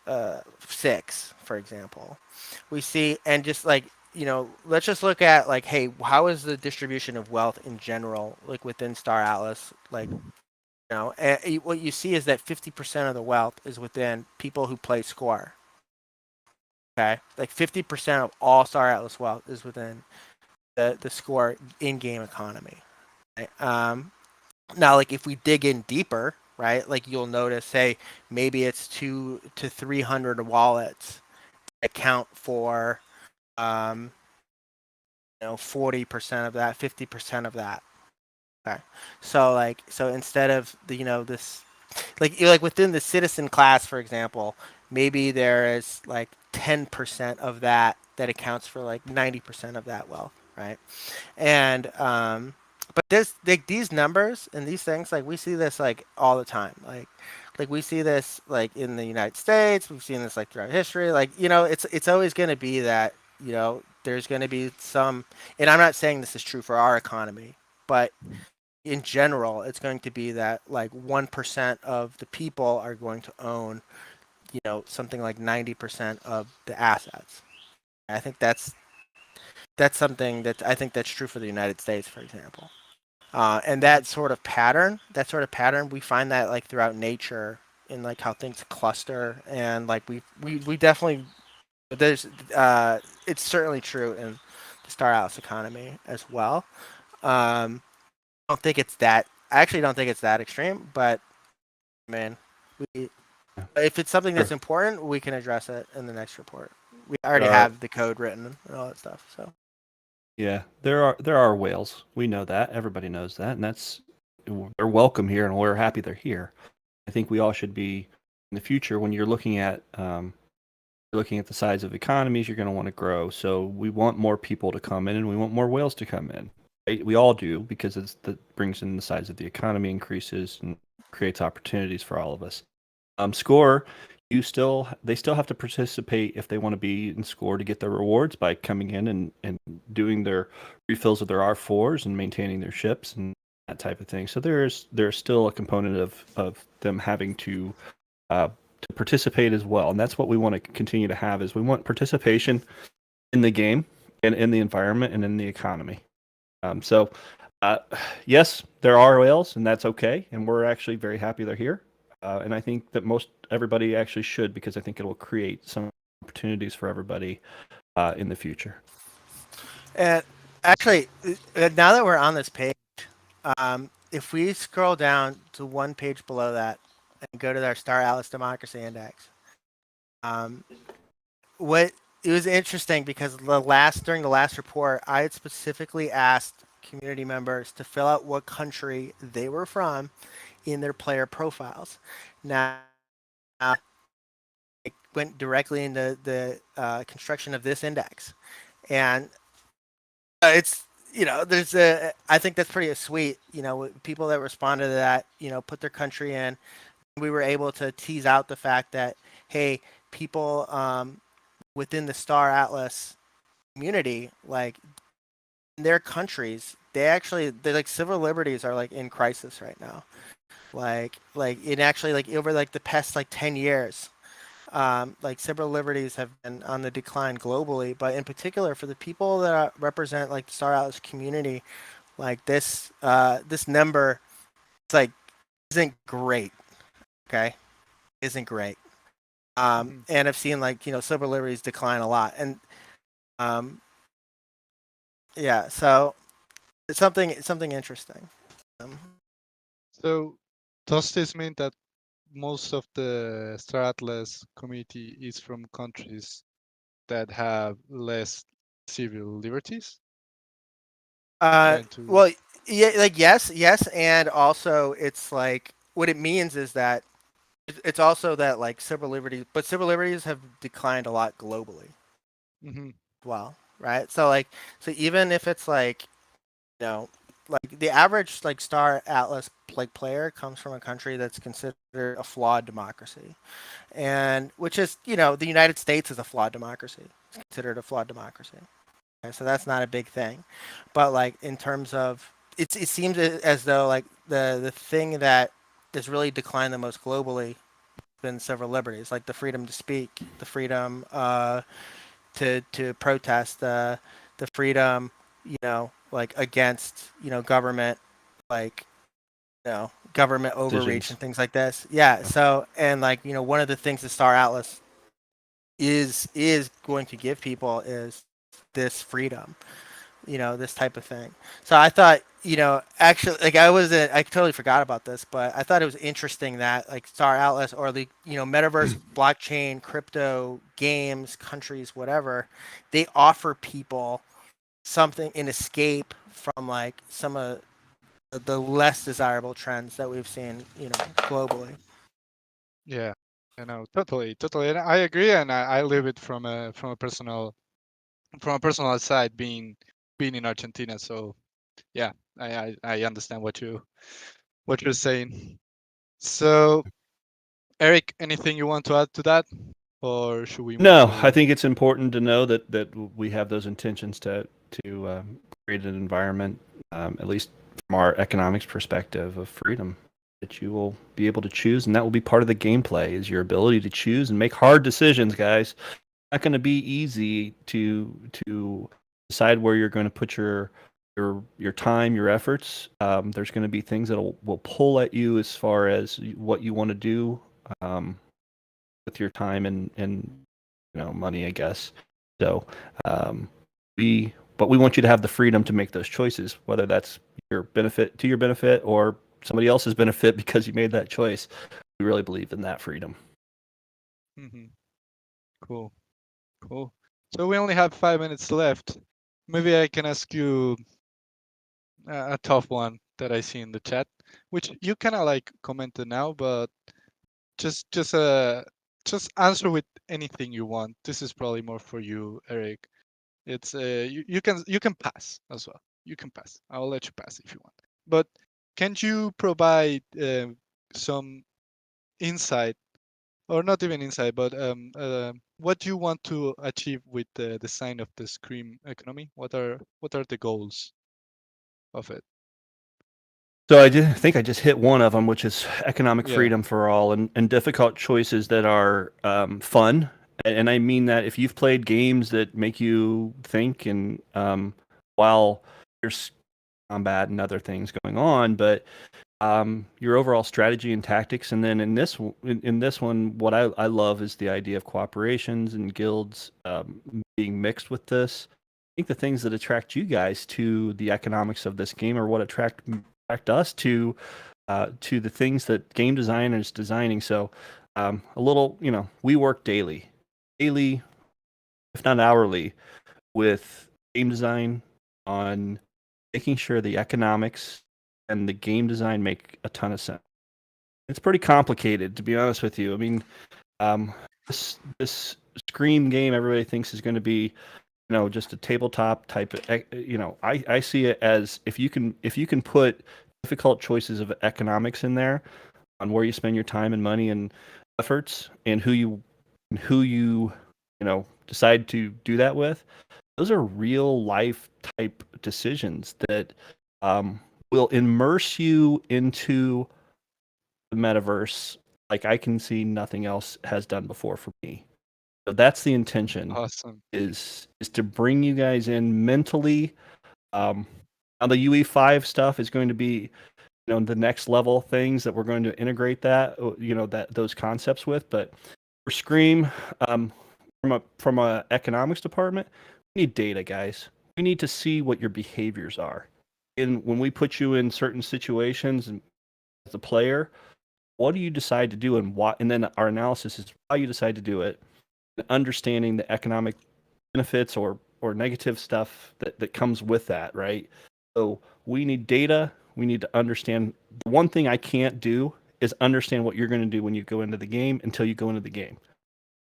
6, for example, we see, and just like let's just look at like, hey, how is the distribution of wealth in general, like within Star Atlas, like and what you see is that 50% of the wealth is within people who play score. Okay, like 50% of all Star Atlas wealth is within the score in-game economy. Right? Now, like if we dig in deeper, right, like you'll notice, hey, maybe it's 200 to 300 wallets account for 40% of that, 50% of that. Okay, so instead of this, like within the citizen class, for example, maybe there is like 10% of that accounts for like 90% of that wealth, right? And but this like these numbers and these things, like we see this like all the time, like we see this like in the United States, we've seen this like throughout history, like it's always going to be that there's going to be some, and I'm not saying this is true for our economy, but in general, it's going to be that like 1% of the people are going to own, something like 90% of the assets. I think that's something that I think that's true for the United States, for example. And that sort of pattern, we find that like throughout nature, in like how things cluster, and like we definitely there's it's certainly true in the Star Atlas economy as well. I don't think it's that. I actually don't think it's that extreme, but man, we if it's something that's Sure. important, we can address it in the next report. We already There are- have the code written and all that stuff. So Yeah, there are whales. We know that. Everybody knows that, and they're welcome here, and we're happy they're here. I think we all should be in the future when you're looking at the size of economies you're going to want to grow. So we want more people to come in, and we want more whales to come in. Right? We all do because that brings in the size of the economy increases and creates opportunities for all of us. Score, they still have to participate if they want to be in Score to get their rewards by coming in and doing their refills of their R4s and maintaining their ships and that type of thing. So there's still a component of them having to participate as well, and that's what we want to continue to have. Is we want participation in the game and in the environment and in the economy. So yes, there are whales, and that's okay, and we're actually very happy they're here. And I think that everybody actually should, because I think it will create some opportunities for everybody in the future. and actually, now that we're on this page, if we scroll down to one page below that and go to our Star Atlas Democracy Index, what it was interesting because during the last report, I had specifically asked community members to fill out what country they were from in their player profiles. Now, it went directly into the construction of this index, and it's there's I think that's pretty sweet. People that responded to that, put their country in. We were able to tease out the fact that, hey, people within the Star Atlas community, like in their countries, they're like civil liberties are like in crisis right now. Like it actually, like over like the past like 10 years, like civil liberties have been on the decline globally, but in particular for the people that represent like the Star Atlas community, like this number, it's like isn't great. Okay, isn't great. And I've seen like civil liberties decline a lot, and yeah, so it's something interesting. So does this mean that most of the Star Atlas community is from countries that have less civil liberties? Well, yeah, like yes, and also it's like what it means is that it's also that like civil liberties have declined a lot globally. Well, right? So even if it's like like the average like Star Atlas like player comes from a country that's considered a flawed democracy, and which is the United States is a flawed democracy. It's considered a flawed democracy. Okay, so that's not a big thing, but like in terms of it seems as though like the thing that has really declined the most globally has been civil liberties, like the freedom to speak, the freedom to protest, the freedom like against government, like government overreach Decisions. and things like this. Yeah. So and like one of the things the Star Atlas is going to give people is this freedom, this type of thing. So I thought, actually, like I totally forgot about this, but I thought it was interesting that like Star Atlas or the, metaverse, blockchain, crypto, games, countries, whatever, they offer people something, an escape from like some of the less desirable trends that we've seen, globally. Yeah, I know, totally, and I agree, and I live it from a personal side, being in Argentina. So yeah, I understand what you're saying. So Eric, anything you want to add to that, or should we move No, to? I think it's important to know that we have those intentions to create an environment, at least from our economics perspective, of freedom that you will be able to choose, and that will be part of the gameplay. Is your ability to choose and make hard decisions, guys. Not going to be easy to decide where you're going to put your time, your efforts. There's going to be things that will pull at you as far as what you want to do with your time and money, I guess. So but we want you to have the freedom to make those choices, whether that's your benefit or somebody else's benefit because you made that choice. We really believe in that freedom. Mm-hmm. Cool. So we only have 5 minutes left. Maybe I can ask you a tough one that I see in the chat, which you kind of like commented now, but just answer with anything you want. This is probably more for you, Eric. It's you can pass as well. You can pass. I'll let you pass if you want. But can you provide some insight, or not even insight, but what do you want to achieve with the design of the Scream economy? What are the goals of it? So I think I just hit one of them, which is economic Yeah. freedom for all and difficult choices that are fun. And I mean that if you've played games that make you think and while there's combat and other things going on, but your overall strategy and tactics. And then in this one, what I love is the idea of cooperations and guilds being mixed with this. I think the things that attract you guys to the economics of this game are what attract us to the things that game design is designing. So a little, we work daily, if not hourly, with game design on making sure the economics and the game design make a ton of sense. It's pretty complicated, to be honest with you. I mean, this Scream game everybody thinks is going to be, just a tabletop type of, I see it as if you can put difficult choices of economics in there on where you spend your time and money and efforts and who you decide to do that with. Those are real life type decisions that will immerse you into the metaverse like I can see nothing else has done before for me. So that's the intention. Awesome. Is to bring you guys in mentally. Now the UE5 stuff is going to be, the next level things that we're going to integrate that, those concepts with. But for Scream, from a economics department, we need data, guys. We need to see what your behaviors are. And when we put you in certain situations and as a player, what do you decide to do and why? And then our analysis is why you decide to do it, and understanding the economic benefits or negative stuff that comes with that, right? So we need data. We need to understand. The one thing I can't do is understand what you're going to do when you go into the game until you go into the game.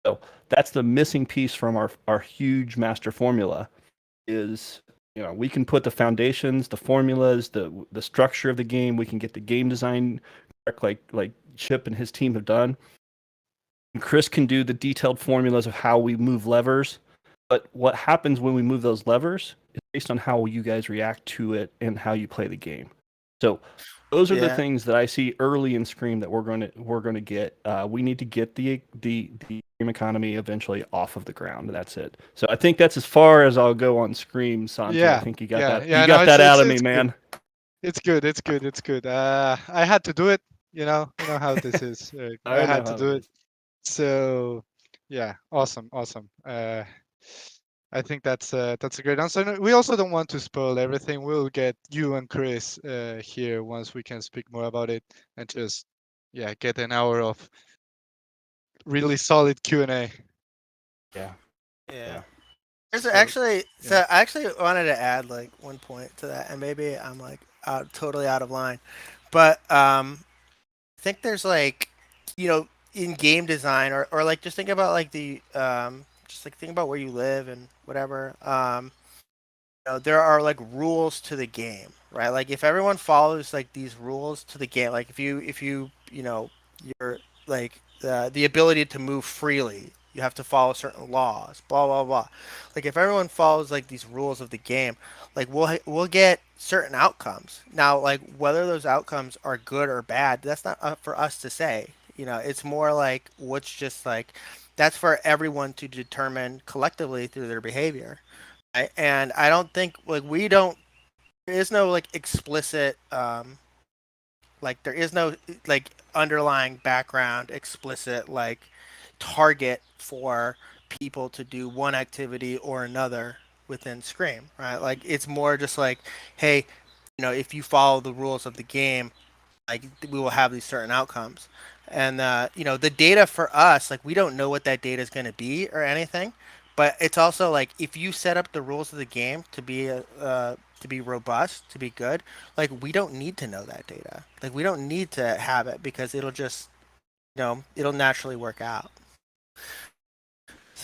So that's the missing piece from our huge master formula is, we can put the foundations, the formulas, the structure of the game. We can get the game design like Chip and his team have done. And Chris can do the detailed formulas of how we move levers. But what happens when we move those levers is based on how you guys react to it and how you play the game. So those are the things that I see early in Scream that we're going to get. We need to get the game economy eventually off of the ground. That's it. So I think that's as far as I'll go on Scream, Santi. I think you got that. You got that out of me, man. It's good. I had to do it. You know how this is. I had to do it. So yeah, awesome. I think that's a great answer. We also don't want to spoil everything. We'll get you and Chris here once we can speak more about it and just get an hour of really solid Q&A. Yeah. There's actually I actually wanted to add like one point to that, and maybe I'm like totally out of line, but I think there's like, in game design or like just think about like the just like think about where you live and whatever. There are like rules to the game, right? Like if everyone follows like these rules to the game, like if you you're like the ability to move freely, you have to follow certain laws, blah blah blah. Like if everyone follows like these rules of the game, like we'll get certain outcomes. Now, like whether those outcomes are good or bad, that's not up for us to say. It's more like what's just like that's for everyone to determine collectively through their behavior. And I don't think like there is no like explicit Like there is no like underlying background explicit like target for people to do one activity or another within Scream, right? Like it's more just like, hey, if you follow the rules of the game, like we will have these certain outcomes. And the data for us, like we don't know what that data is going to be or anything, but it's also like if you set up the rules of the game to be robust, to be good, like we don't need to know that data. Like we don't need to have it because it'll just it'll naturally work out.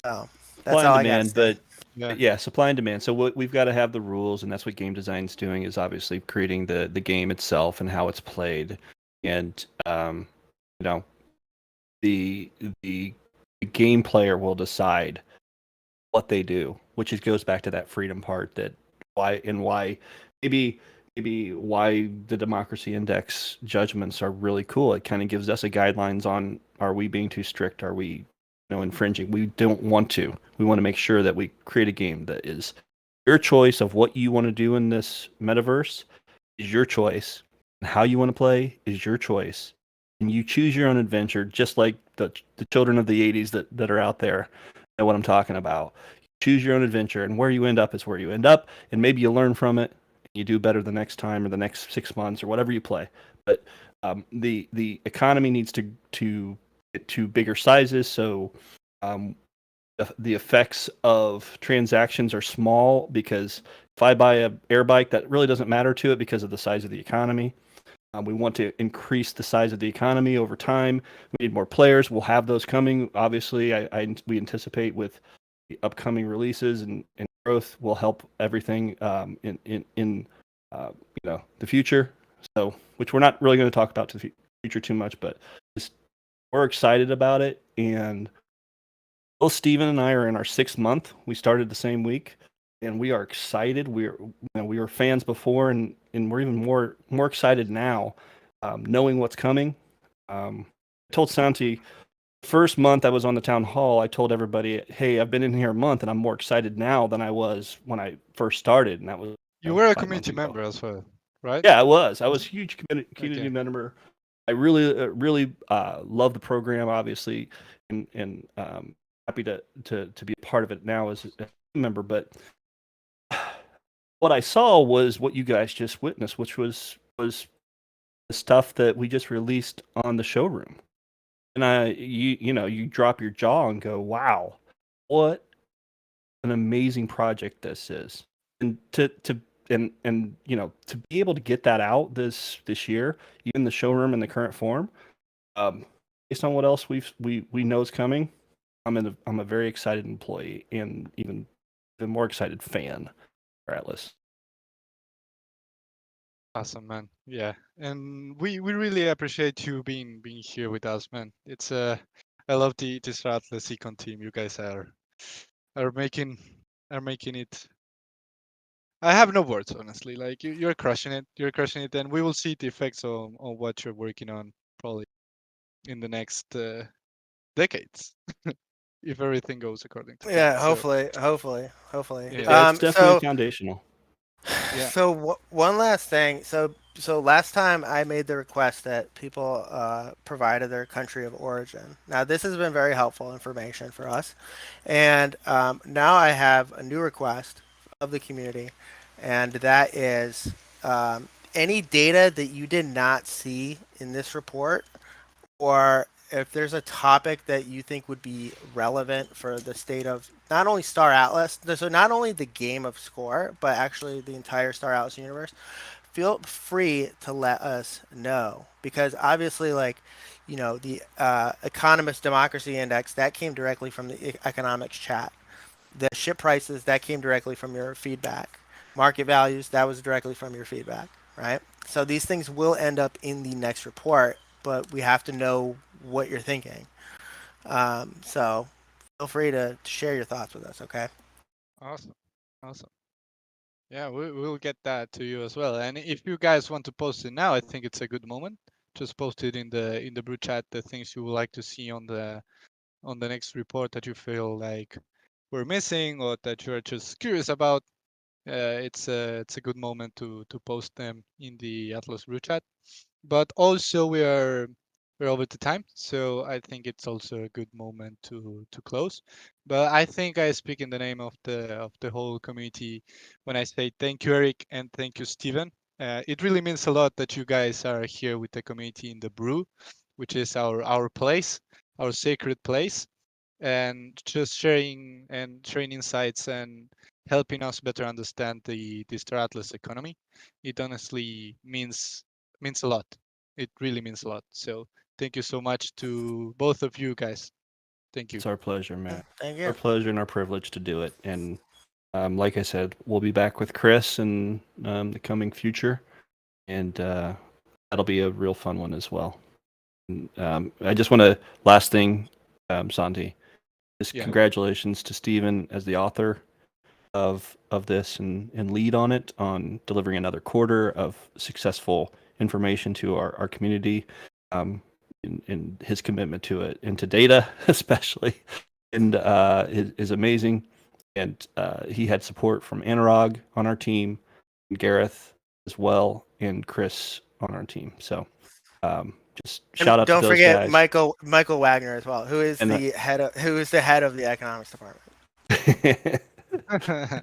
So that's Supply all and I got to demand, say. but yeah, supply and demand. So we've got to have the rules, and that's what game design is doing. Is obviously creating the game itself and how it's played, and you know, the the game player will decide what they do, which it goes back to that freedom part that why maybe why the democracy index judgments are really cool. It kind of gives us a guidelines on, are we being too strict, are we infringing. We don't want to. We want to make sure that we create a game that is your choice of what you want to do in this metaverse is your choice, and how you want to play is your choice, and you choose your own adventure, just like the children of the 80s that are out there know what I'm talking about. You choose your own adventure, and where you end up is where you end up, and maybe you learn from it, and you do better the next time or the next 6 months or whatever you play. But the economy needs to get to bigger sizes, so um, the effects of transactions are small, because if I buy a air bike, that really doesn't matter to it because of the size of the economy. We want to increase the size of the economy over time. We need more players. We'll have those coming. Obviously, we anticipate with the upcoming releases and growth will help everything in the future. So, which we're not really going to talk about to the future too much, but just, we're excited about it. And both Steven and I are in our 6th month. We started the same week, and we are excited. We were fans before, and we're even more excited now, knowing what's coming. I told Santi, first month I was on the town hall, I told everybody, "Hey, I've been in here a month, and I'm more excited now than I was when I first started." And that was You were a 5 months community ago. member as well, right? Yeah, I was. I was a huge community Okay. member. I really love the program, obviously, and happy to be a part of it now as a member. But what I saw was what you guys just witnessed, which was the stuff that we just released on the showroom. And you drop your jaw and go, "Wow, what an amazing project this is!" And to be able to get that out this year, even the showroom in the current form, based on what else we know is coming, I'm a very excited employee and even more excited fan for Atlas. Awesome, man. Yeah, and we really appreciate you being here with us, man. It's I love this Atlas Econ team. You guys are making it. I have no words, honestly. Like you're crushing it. You're crushing it, and we will see the effects on what you're working on probably in the next decades, if everything goes according to plan. Yeah, So hopefully. Yeah, it's definitely So foundational. yeah, So one last thing. So last time I made the request that people provided their country of origin. Now this has been very helpful information for us, and now I have a new request of the community, and that is any data that you did not see in this report, or if there's a topic that you think would be relevant for the state of not only Star Atlas, so not only the game of Score, but actually the entire Star Atlas universe, feel free to let us know. Because obviously, like, the Economist Democracy Index, that came directly from the economics chat. The ship prices, that came directly from your feedback. Market values, that was directly from your feedback, right? So these things will end up in the next report, but we have to know what you're thinking. So feel free to share your thoughts with us, okay? awesome. Yeah, we'll get that to you as well. And if you guys want to post it now, I think it's a good moment. Just post it in the Brew chat, the things you would like to see on the next report that you feel like we're missing or that you're just curious about. It's a good moment to post them in the Atlas Brew chat. but also we're over the time, so I think it's also a good moment to close. But I think I speak in the name of the whole community when I say thank you, Eric, and thank you, Steven. It really means a lot that you guys are here with the community in the Brew, which is our place, our sacred place, and just sharing insights and helping us better understand the Star Atlas economy. It honestly means a lot. It really means a lot. So thank you so much to both of you guys. Thank you. It's our pleasure, man. Thank Our you. pleasure and our privilege to do it. And like I said, we'll be back with Chris in the coming future, and that'll be a real fun one as well. And, I just want to last thing, Santi, just Yeah. congratulations to Steven as the author of this and lead on it, on delivering another quarter of successful information to our community, and his commitment to it and to data especially, and is amazing. And he had support from Anurag on our team, and Gareth as well, and Chris on our team. So just shout out to Don't those forget guys. Michael Wagner as well, who is And the head of the economics department.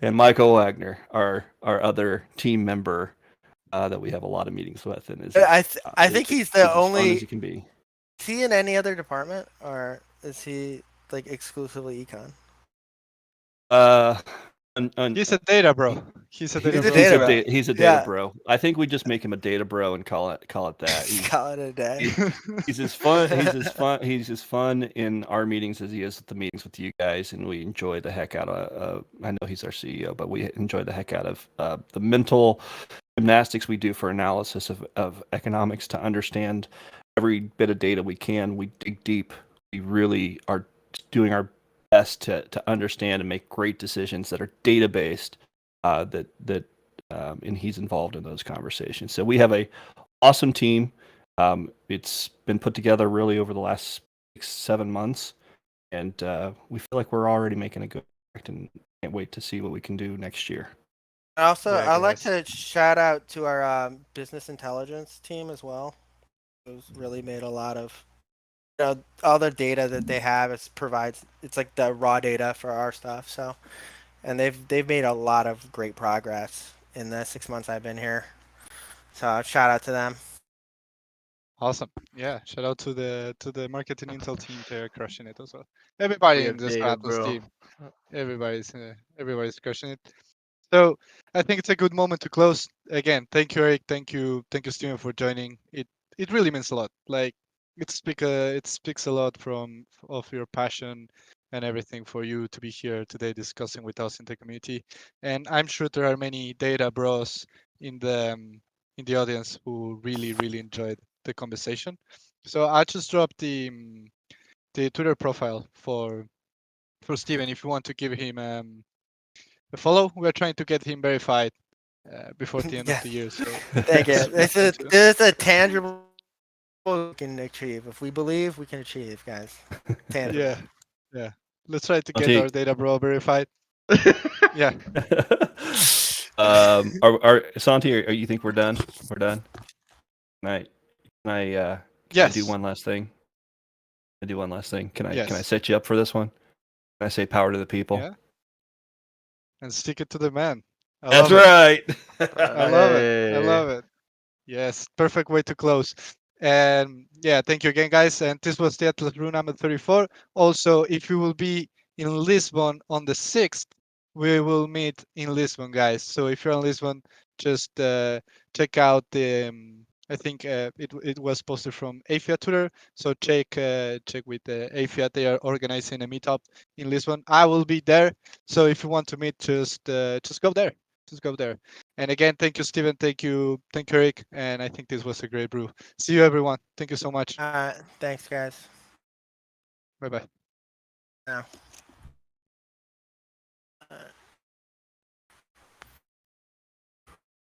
and Michael Wagner, our other team member that we have a lot of meetings with, and is I think he's the as fun only. as he can be. Is he in any other department, or is he like exclusively econ? He's a data bro. He's a data He's a bro. data bro. He's a data Yeah. bro. I think we just make him a data bro and call it that. Call it a day. He's as fun. He's as fun in our meetings as he is at the meetings with you guys, and we enjoy the heck out of. I know he's our CEO, but we enjoy the heck out of the mental gymnastics we do for analysis of economics to understand every bit of data we can. We dig deep. We really are doing our best to understand and make great decisions that are data based. And he's involved in those conversations. So we have a awesome team. It's been put together really over the last 6-7 months, and we feel like we're already making a good impact, and can't wait to see what we can do next year. Also, Yeah, I'd like guys. to shout out to our business intelligence team as well. Who's really made a lot of, all the data that they have provides. It's like the raw data for our stuff. So, and they've made a lot of great progress in the 6 months I've been here. So shout out to them. Awesome. Yeah. Shout out to the marketing intel team. They're crushing it as well. Everybody We in have the data, Stratos bro. team. Everybody's crushing it. So I think it's a good moment to close. Again, thank you, Eric. Thank you, Steven, for joining. It really means a lot. Like it speaks a lot of your passion and everything for you to be here today discussing with us in the community. And I'm sure there are many data bros in the audience who really enjoyed the conversation. So I just dropped the Twitter profile for Steven if you want to give him a follow. We're trying to get him verified before the end of the year. So Thank you. This is a tangible we can achieve. If we believe, we can achieve, guys. Tangible. Yeah. Let's try to I'll get take- our data bro verified. Yeah. Are Santi? Are you think we're done? We're done. Can I Yes. do one last thing? Can I Yes. set you up for this one? Can I say power to the people? Yeah. And stick it to the man. That's right. I love it. I love it. Yes, perfect way to close. And yeah, thank you again, guys. And this was the Atlas Brew number 34. Also, if you will be in Lisbon on the 6th, we will meet in Lisbon, guys. So if you're in Lisbon, just check out the. I think it was posted from AFIA Twitter. So check with AFIA. They are organizing a meetup in Lisbon. I will be there. So if you want to meet, just go there. Just go there. And again, thank you, Steven. Thank you, Eric. And I think this was a great brew. See you, everyone. Thank you so much. Thanks, guys. Bye bye. Now.